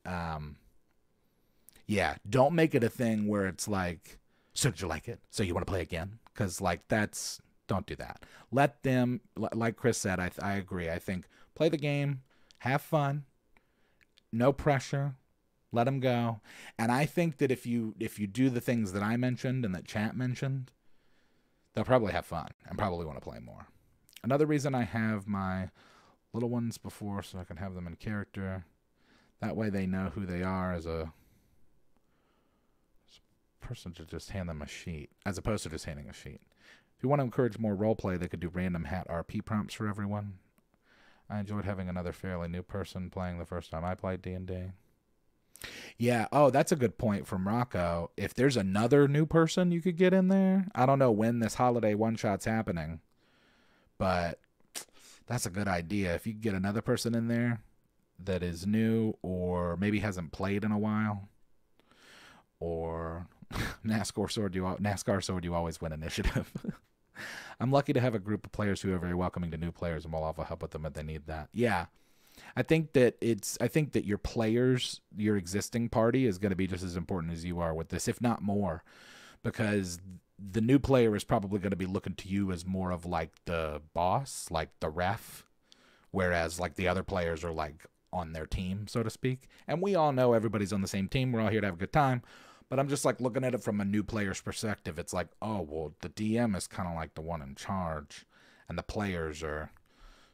Yeah, don't make it a thing where it's like, so did you like it? So you want to play again? Because, like, don't do that. Let them, like Chris said, I agree. I think play the game, have fun, no pressure. Let them go. And I think that if you do the things that I mentioned and that chat mentioned, they'll probably have fun and probably want to play more. Another reason I have my little ones before so I can have them in character. That way they know who they are as a person to just hand them a sheet, as opposed to just handing a sheet. If you want to encourage more roleplay, they could do random hat RP prompts for everyone. I enjoyed having another fairly new person playing the first time I played D&D. Yeah, oh, that's a good point from Rocco. If there's another new person you could get in there, I don't know when this holiday one-shot's happening, but that's a good idea. If you could get another person in there that is new or maybe hasn't played in a while, or NASCAR sword, you always win initiative. I'm lucky to have a group of players who are very welcoming to new players, and will also help with them if they need that. Yeah. I think that your players, your existing party is going to be just as important as you are with this, if not more, because the new player is probably going to be looking to you as more of like the boss, like the ref, whereas like the other players are like on their team, so to speak. And we all know everybody's on the same team. We're all here to have a good time. But I'm just like looking at it from a new player's perspective. It's like, oh, well, the DM is kind of like the one in charge, and the players are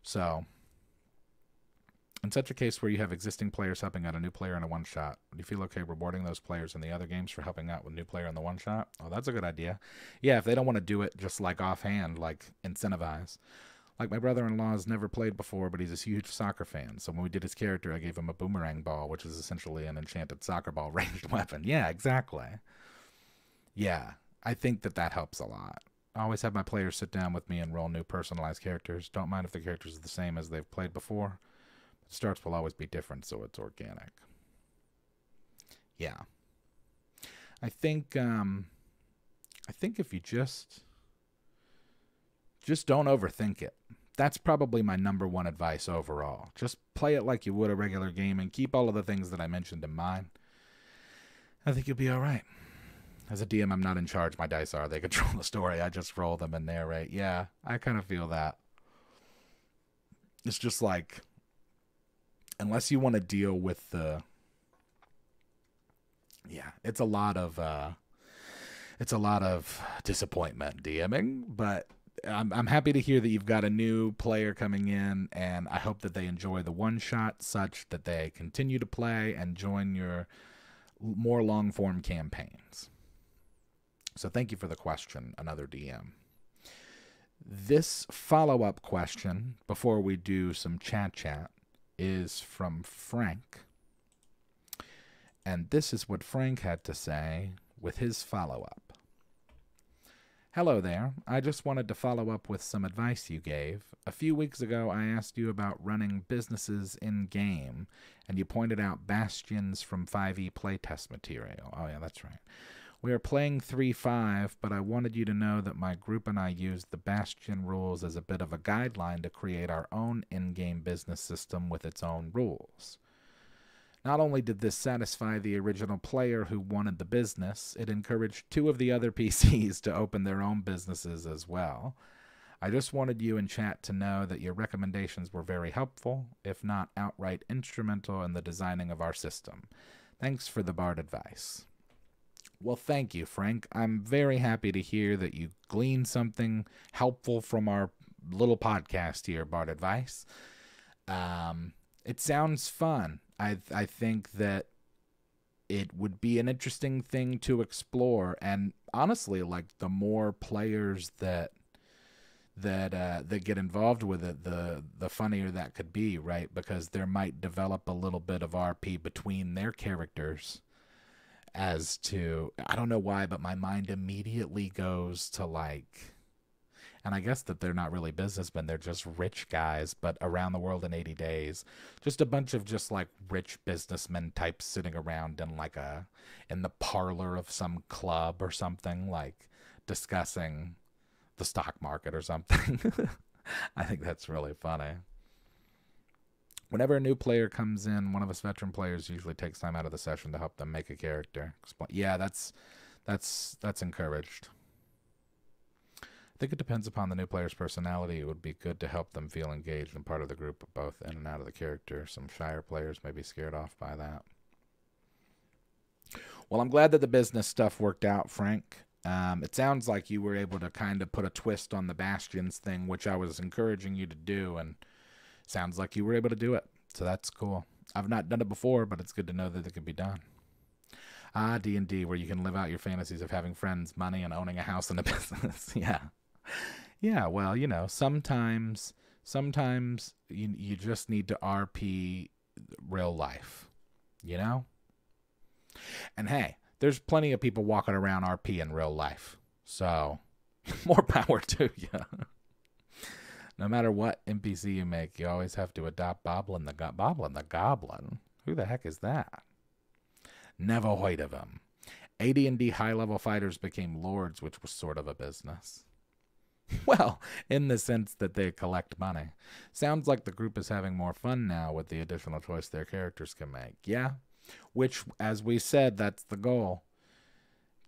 so. In such a case where you have existing players helping out a new player in a one-shot, do you feel okay rewarding those players in the other games for helping out with a new player in the one-shot? Oh, that's a good idea. Yeah, if they don't want to do it just like offhand, like incentivize. Like my brother-in-law has never played before, but he's a huge soccer fan. So when we did his character, I gave him a boomerang ball, which is essentially an enchanted soccer ball ranged weapon. Yeah, exactly. Yeah, I think that helps a lot. I always have my players sit down with me and roll new personalized characters. Don't mind if the characters are the same as they've played before. Starts will always be different, so it's organic. Yeah. I think if you just don't overthink it. That's probably my number one advice overall. Just play it like you would a regular game and keep all of the things that I mentioned in mind. I think you'll be all right. As a DM, I'm not in charge. My dice are. They control the story. I just roll them and narrate. Yeah, I kind of feel that. It's just like, unless you want to deal with the, yeah, it's a lot of disappointment DMing, but I'm happy to hear that you've got a new player coming in, and I hope that they enjoy the one shot such that they continue to play and join your more long form campaigns. So thank you for the question, another DM. This follow-up question, before we do some chat, is from Frank. And this is what Frank had to say with his follow-up. Hello there. I just wanted to follow up with some advice you gave. A few weeks ago, I asked you about running businesses in-game, and you pointed out Bastions from 5e playtest material. Oh, yeah, that's right. We are playing 3.5, but I wanted you to know that my group and I used the Bastion rules as a bit of a guideline to create our own in-game business system with its own rules. Not only did this satisfy the original player who wanted the business, it encouraged 2 of the other PCs to open their own businesses as well. I just wanted you in chat to know that your recommendations were very helpful, if not outright instrumental in the designing of our system. Thanks for the bard advice. Well, thank you, Frank. I'm very happy to hear that you gleaned something helpful from our little podcast here, Bard Advice. It sounds fun. I think that it would be an interesting thing to explore, and honestly, like, the more players that get involved with it, the funnier that could be, right? Because there might develop a little bit of RP between their characters. As to, I don't know why, but my mind immediately goes to, like, and I guess that they're not really businessmen, they're just rich guys, but around the world in 80 days. Just a bunch of just, like, rich businessmen types sitting around in, like, in the parlor of some club or something, like, discussing the stock market or something. I think that's really funny. Whenever a new player comes in, one of us veteran players usually takes time out of the session to help them make a character. Yeah, that's encouraged. I think it depends upon the new player's personality. It would be good to help them feel engaged and part of the group, both in and out of the character. Some shyer players may be scared off by that. Well, I'm glad that the business stuff worked out, Frank. It sounds like you were able to kind of put a twist on the Bastions thing, which I was encouraging you to do, and sounds like you were able to do it, so that's cool. I've not done it before, but it's good to know that it can be done. D&D, where you can live out your fantasies of having friends, money, and owning a house and a business. Yeah, well, you know, sometimes you just need to RP real life, you know? And hey, there's plenty of people walking around RP in real life, so more power to you. No matter what NPC you make, you always have to adopt Boblin the Goblin. Who the heck is that? Never heard of him. AD&D high-level fighters became lords, which was sort of a business. Well, in the sense that they collect money. Sounds like the group is having more fun now with the additional choice their characters can make. Yeah, which, as we said, that's the goal.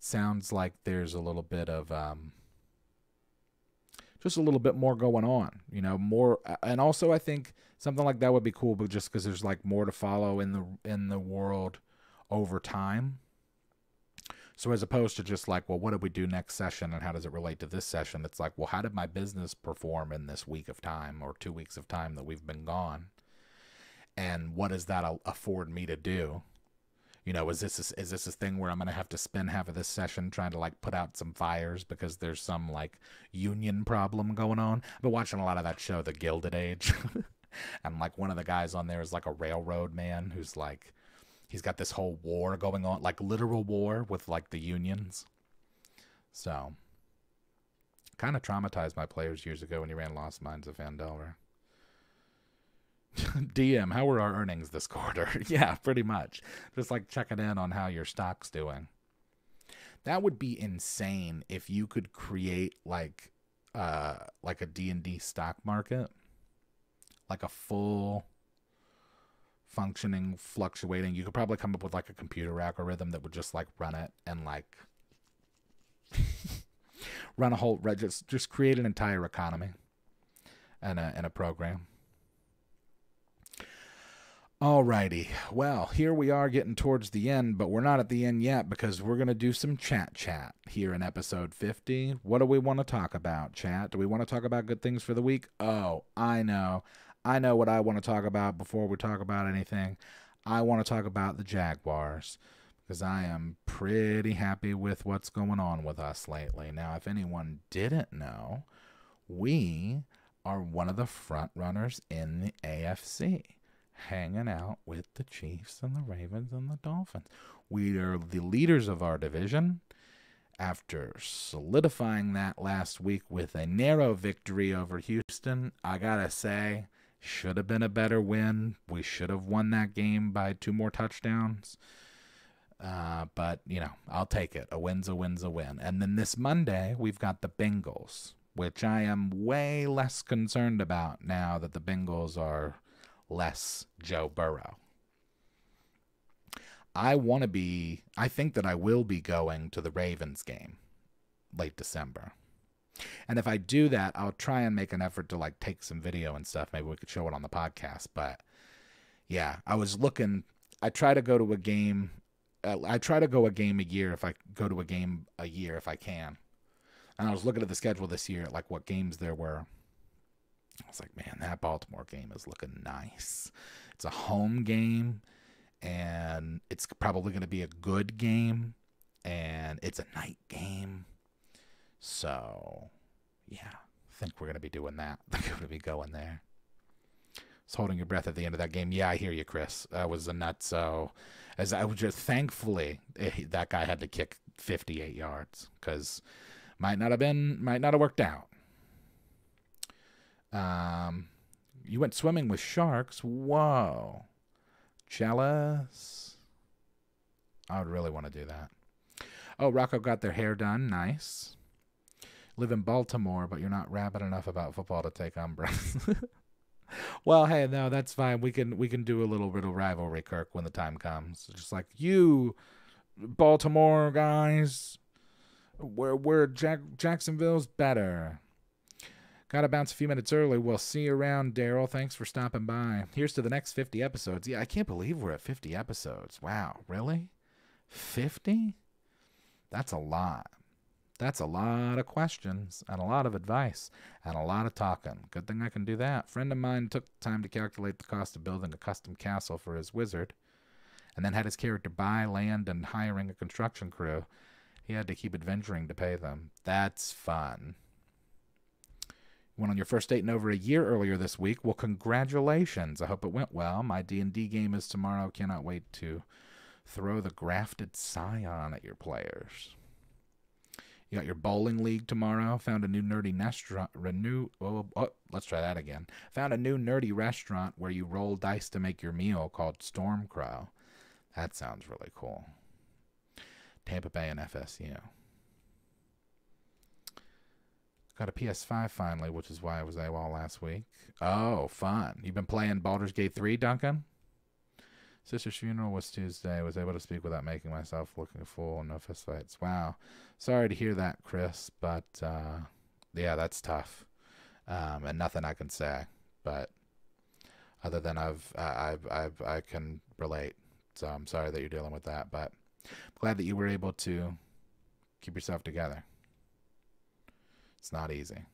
Sounds like there's a little bit of... just a little bit more going on, you know, more. And also I think something like that would be cool, but just because there's, like, more to follow in the world over time. So as opposed to just like, well, what did we do next session and how does it relate to this session? It's like, well, how did my business perform in this week of time or 2 weeks of time that we've been gone? And what does that afford me to do? You know, is this a thing where I'm going to have to spend half of this session trying to, like, put out some fires because there's some, like, union problem going on? I've been watching a lot of that show, The Gilded Age. And, like, one of the guys on there is, like, a railroad man who's, like, he's got this whole war going on, like, literal war with, like, the unions. So, kind of traumatized my players years ago when he ran Lost Mines of Phandelver. DM, how were our earnings this quarter? Yeah, pretty much. Just like checking in on how your stock's doing. That would be insane if you could create like a D&D stock market. Like a full functioning, fluctuating. You could probably come up with like a computer algorithm that would just like run it and like run a whole just create an entire economy and a program. Alrighty, well, here we are getting towards the end, but we're not at the end yet because we're going to do some chat here in episode 50. What do we want to talk about, chat? Do we want to talk about good things for the week? Oh, I know what I want to talk about before we talk about anything. I want to talk about the Jaguars because I am pretty happy with what's going on with us lately. Now, if anyone didn't know, we are one of the front runners in the AFC, hanging out with the Chiefs and the Ravens and the Dolphins. We are the leaders of our division after solidifying that last week with a narrow victory over Houston. I gotta say, should have been a better win. We should have won that game by 2 more touchdowns. But, you know, I'll take it. A win's a win's a win. And then this Monday, we've got the Bengals, which I am way less concerned about now that the Bengals are less Joe Burrow. I think that I will be going to the Ravens game late December. And if I do that, I'll try and make an effort to like take some video and stuff. Maybe we could show it on the podcast. But yeah, I try to go to a game. I try to go a game a year if I go to a game a year if I can. And I was looking at the schedule this year, like what games there were. I was like, man, that Baltimore game is looking nice. It's a home game, and it's probably going to be a good game, and it's a night game. So, yeah, I think we're going to be doing that. I think we're going to be going there. Just holding your breath at the end of that game. Yeah, I hear you, Chris. That was a nutso. As I was just thankfully that guy had to kick 58 yards because might not have worked out. You went swimming with sharks. Whoa. Jealous. I would really want to do that. Oh, Rocco got their hair done. Nice. Live in Baltimore, but you're not rabid enough about football to take umbrellas. Well, hey, no, that's fine. We can do a little bit of rivalry, Kirk, when the time comes. Just like you, Baltimore guys, Jacksonville's better. Got to bounce a few minutes early. We'll see you around, Daryl. Thanks for stopping by. Here's to the next 50 episodes. Yeah, I can't believe we're at 50 episodes. Wow, really? 50? That's a lot. That's a lot of questions and a lot of advice and a lot of talking. Good thing I can do that. A friend of mine took the time to calculate the cost of building a custom castle for his wizard and then had his character buy land and hiring a construction crew. He had to keep adventuring to pay them. That's fun. You went on your first date in over a year earlier this week. Well, congratulations. I hope it went well. My D&D game is tomorrow. Cannot wait to throw the grafted scion at your players. You got your bowling league tomorrow. Found a new nerdy restaurant. Let's try that again. Found a new nerdy restaurant where you roll dice to make your meal called Stormcrow. That sounds really cool. Tampa Bay and FSU. Got a PS5 finally, which is why I was AWOL last week. Oh, fun. You've been playing Baldur's Gate 3, Duncan? Sister's funeral was Tuesday. Was able to speak without making myself looking a fool. No fist fights. Wow. Sorry to hear that, Chris. But, yeah, that's tough. And nothing I can say. But other than I can relate. So I'm sorry that you're dealing with that. But I'm glad that you were able to keep yourself together. It's not easy.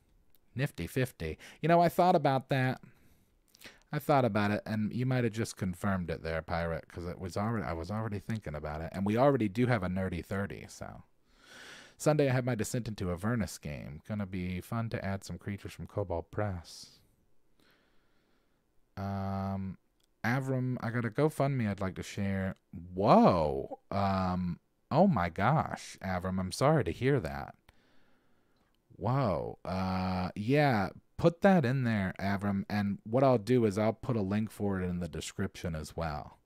Nifty 50. You know, I thought about that. I thought about it, and you might have just confirmed it there, Pirate, because I was already thinking about it, and we already do have a nerdy 30. So Sunday I have my Descent into Avernus game. Gonna be fun to add some creatures from Cobalt Press. Avram, I got a GoFundMe I'd like to share. Whoa. Oh my gosh, Avram, I'm sorry to hear that. Whoa. Yeah. Put that in there, Avram, and what I'll do is I'll put a link for it in the description as well.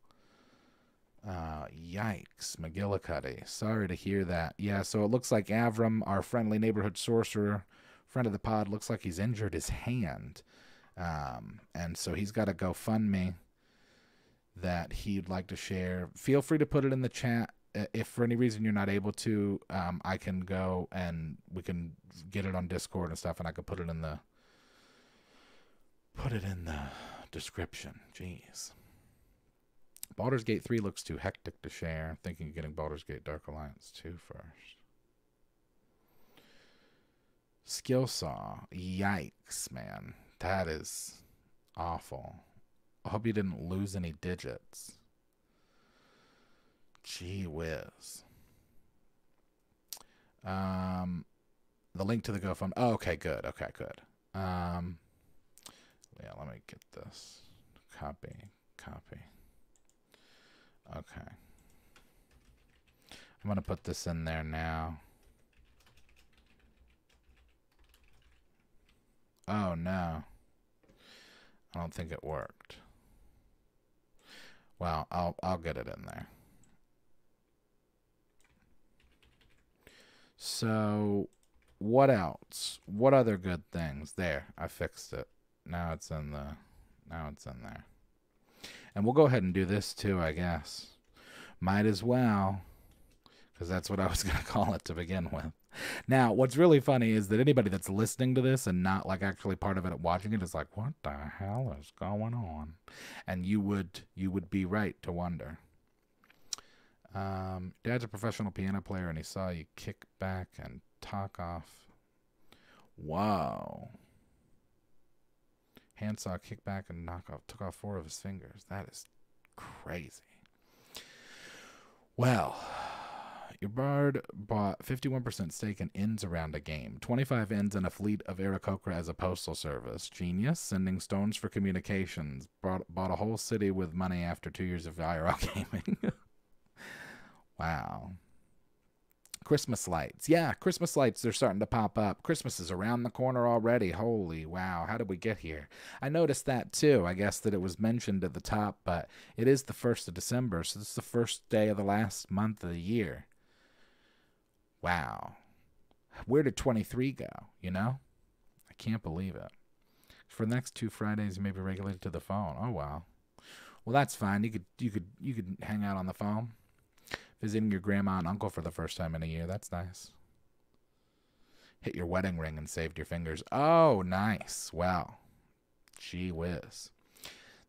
Yikes, McGillicuddy. Sorry to hear that. Yeah, so it looks like Avram, our friendly neighborhood sorcerer, friend of the pod, looks like he's injured his hand. And so he's got a GoFundMe that he'd like to share. Feel free to put it in the chat. If for any reason you're not able to, I can go and we can get it on Discord and stuff, and I can put it in the description. Jeez. Baldur's Gate 3 looks too hectic to share. I'm thinking of getting Baldur's Gate Dark Alliance 2 first. Skill Saw. Yikes, man. That is awful. I hope you didn't lose any digits. Gee whiz. The link to the GoFundMe. Oh, okay, good. Okay, good. Yeah, let me get this. Copy. Okay. I'm going to put this in there now. Oh, no. I don't think it worked. Well, I'll get it in there. So, what else? What other good things? There, I fixed it. Now it's in there. And we'll go ahead and do this too, I guess. Might as well, because that's what I was going to call it to begin with. Now, what's really funny is that anybody that's listening to this and not like actually part of it watching it is like, what the hell is going on? And you would be right to wonder. Dad's a professional piano player, and he saw you kick back and talk off. Wow. Handsaw, kick back, and took off 4 of his fingers. That is crazy. Well, your bard bought 51% stake in inns around a game. 25 inns and a fleet of Aarakocra as a postal service. Genius. Sending stones for communications. Bought a whole city with money after 2 years of IRL gaming. Wow. Christmas lights. Yeah, Christmas lights, they're starting to pop up. Christmas is around the corner already. Holy wow, how did we get here? I noticed that too. I guess that it was mentioned at the top, but it is the 1st of December, so this is the first day of the last month of the year. Wow. Where did 23 go, you know? I can't believe it. For the next 2 Fridays, you may be regulated to the phone. Oh, wow. Well, that's fine. You could hang out on the phone. Visiting your grandma and uncle for the first time in a year. That's nice. Hit your wedding ring and saved your fingers. Oh, nice. Wow. Gee whiz.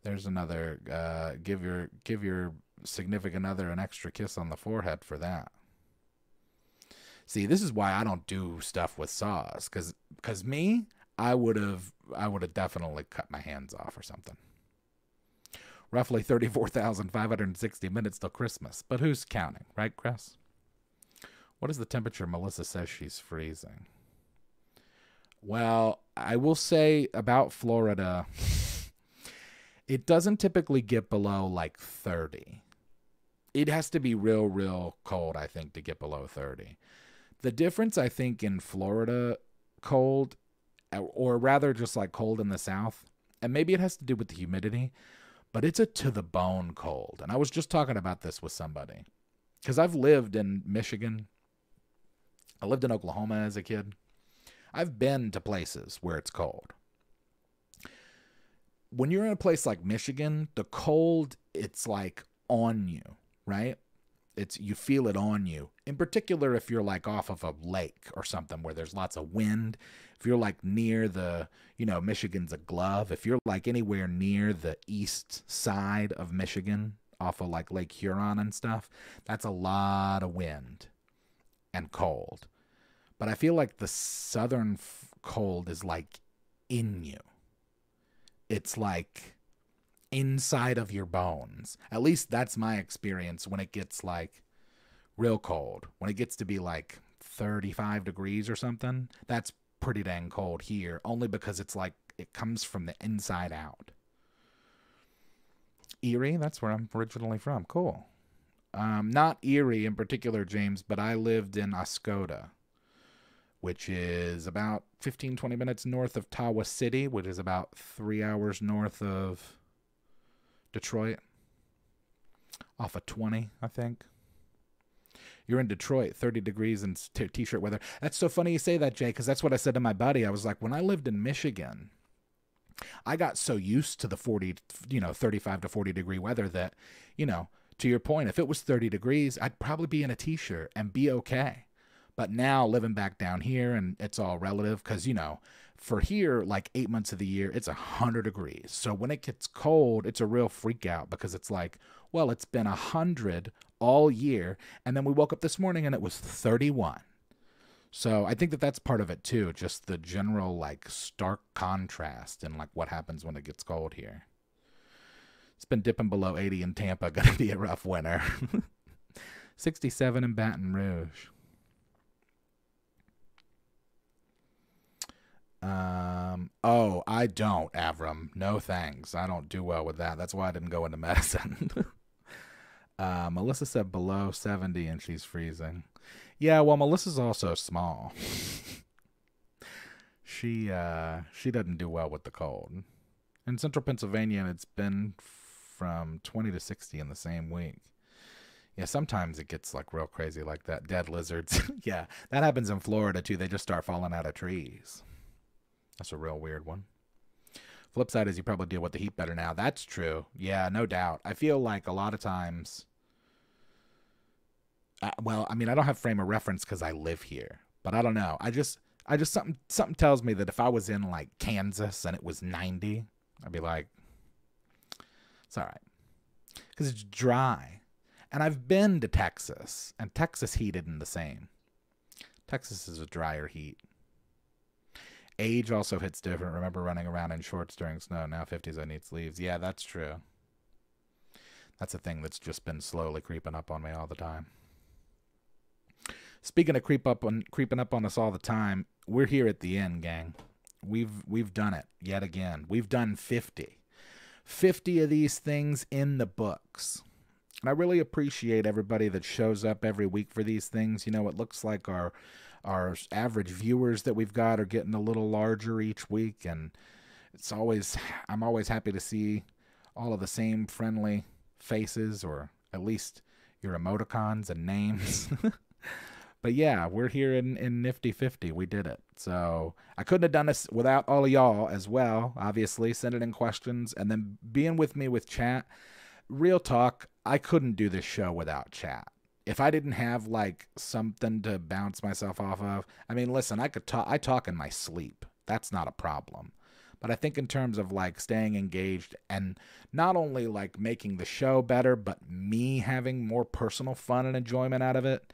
There's another. Give your significant other an extra kiss on the forehead for that. See, this is why I don't do stuff with saws, because me, I would have definitely cut my hands off or something. Roughly 34,560 minutes till Christmas. But who's counting, right, Chris? What is the temperature? Melissa says she's freezing. Well, I will say about Florida, it doesn't typically get below like 30. It has to be real, real cold, I think, to get below 30. The difference, I think, in Florida cold, or rather just like cold in the South, and maybe it has to do with the humidity, but it's a to-the-bone cold. And I was just talking about this with somebody. Because I've lived in Michigan. I lived in Oklahoma as a kid. I've been to places where it's cold. When you're in a place like Michigan, the cold, it's like on you, right? You feel it on you. In particular, if you're like off of a lake or something where there's lots of wind. If you're like near the, Michigan's a glove. If you're like anywhere near the east side of Michigan, off of like Lake Huron and stuff, that's a lot of wind and cold. But I feel like the southern cold is like in you. It's like inside of your bones. At least that's my experience when it gets like real cold. When it gets to be like 35 degrees or something, that's pretty dang cold here, only because it's like it comes from the inside out. Erie, that's where I'm originally from. Cool. Not Erie in particular, James, but I lived in Oscoda, which is about 15-20 minutes north of Tawa City, which is about 3 hours north of Detroit. Off of 20, I think. You're in Detroit, 30 degrees and t-shirt weather. That's so funny you say that, Jay, because that's what I said to my buddy. I was like, when I lived in Michigan, I got so used to the 35 to 40 degree weather that, to your point, if it was 30 degrees, I'd probably be in a t-shirt and be okay. But now living back down here, and it's all relative because, for here, like 8 months of the year, it's 100 degrees. So when it gets cold, it's a real freak out because it's like, well, it's been 100 all year. And then we woke up this morning and it was 31. So I think that that's part of it too. Just the general like stark contrast in like what happens when it gets cold here. It's been dipping below 80 in Tampa. Going to be a rough winter. 67 in Baton Rouge. Oh, I don't, Avram. No thanks. I don't do well with that. That's why I didn't go into medicine. Melissa said below 70 and she's freezing. Yeah, well, Melissa's also small. She doesn't do well with the cold. In central Pennsylvania, it's been from 20 to 60 in the same week. Yeah, sometimes it gets like real crazy like that. Dead lizards. Yeah, that happens in Florida too. They just start falling out of trees. That's a real weird one. Flip side is you probably deal with the heat better now. That's true. Yeah, no doubt. I feel like a lot of times, well, I mean, I don't have frame of reference because I live here, but I don't know. I just something tells me that if I was in like Kansas and it was 90, I'd be like, it's all right, because it's dry. And I've been to Texas, and Texas heat isn't the same. Texas is a drier heat. Age also hits different. Remember running around in shorts during snow. Now 50s, I need sleeves. Yeah, that's true. That's a thing that's just been slowly creeping up on me all the time. Speaking of creeping up on us all the time, we're here at the end, gang. We've done it yet again. We've done 50. 50 of these things in the books. And I really appreciate everybody that shows up every week for these things. You know, it looks like our average viewers that we've got are getting a little larger each week, and I'm always happy to see all of the same friendly faces, or at least your emoticons and names. But yeah, we're here in Nifty 50. We did it. So I couldn't have done this without all of y'all as well, obviously, sending in questions and then being with me with chat. Real talk, I couldn't do this show without chat. If I didn't have like something to bounce myself off of, I mean, listen, I talk in my sleep. That's not a problem. But I think in terms of like staying engaged and not only like making the show better, but me having more personal fun and enjoyment out of it,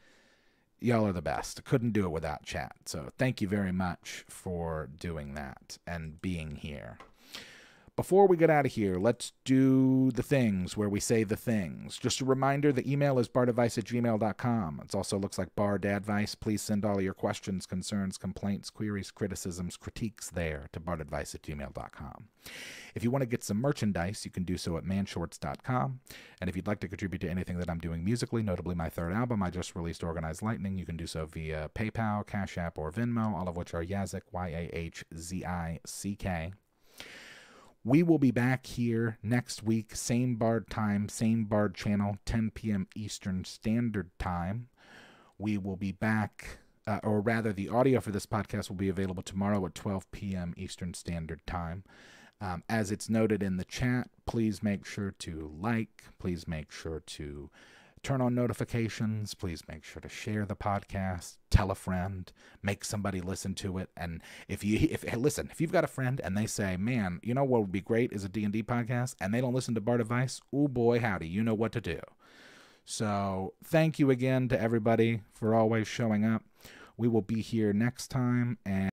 y'all are the best. I couldn't do it without chat. So thank you very much for doing that and being here. Before we get out of here, let's do the things where we say the things. Just a reminder, the email is bardadvice@gmail.com. It also looks like bardadvice. Please send all of your questions, concerns, complaints, queries, criticisms, critiques there to bardadvice@gmail.com. If you want to get some merchandise, you can do so at manshorts.com. And if you'd like to contribute to anything that I'm doing musically, notably my third album, I just released Organized Lightning, you can do so via PayPal, Cash App, or Venmo, all of which are Yazik, YAHZICK. We will be back here next week, same Bard time, same Bard channel, 10 p.m. Eastern Standard Time. We will be back, or rather the audio for this podcast will be available tomorrow at 12 p.m. Eastern Standard Time. As it's noted in the chat, please make sure to like, please make sure to turn on notifications, please make sure to share the podcast, tell a friend, make somebody listen to it. And if you've got a friend and they say, man, you know what would be great is a D&D podcast, and they don't listen to Bard Advice, oh boy, howdy, you know what to do. So thank you again to everybody for always showing up. We will be here next time, and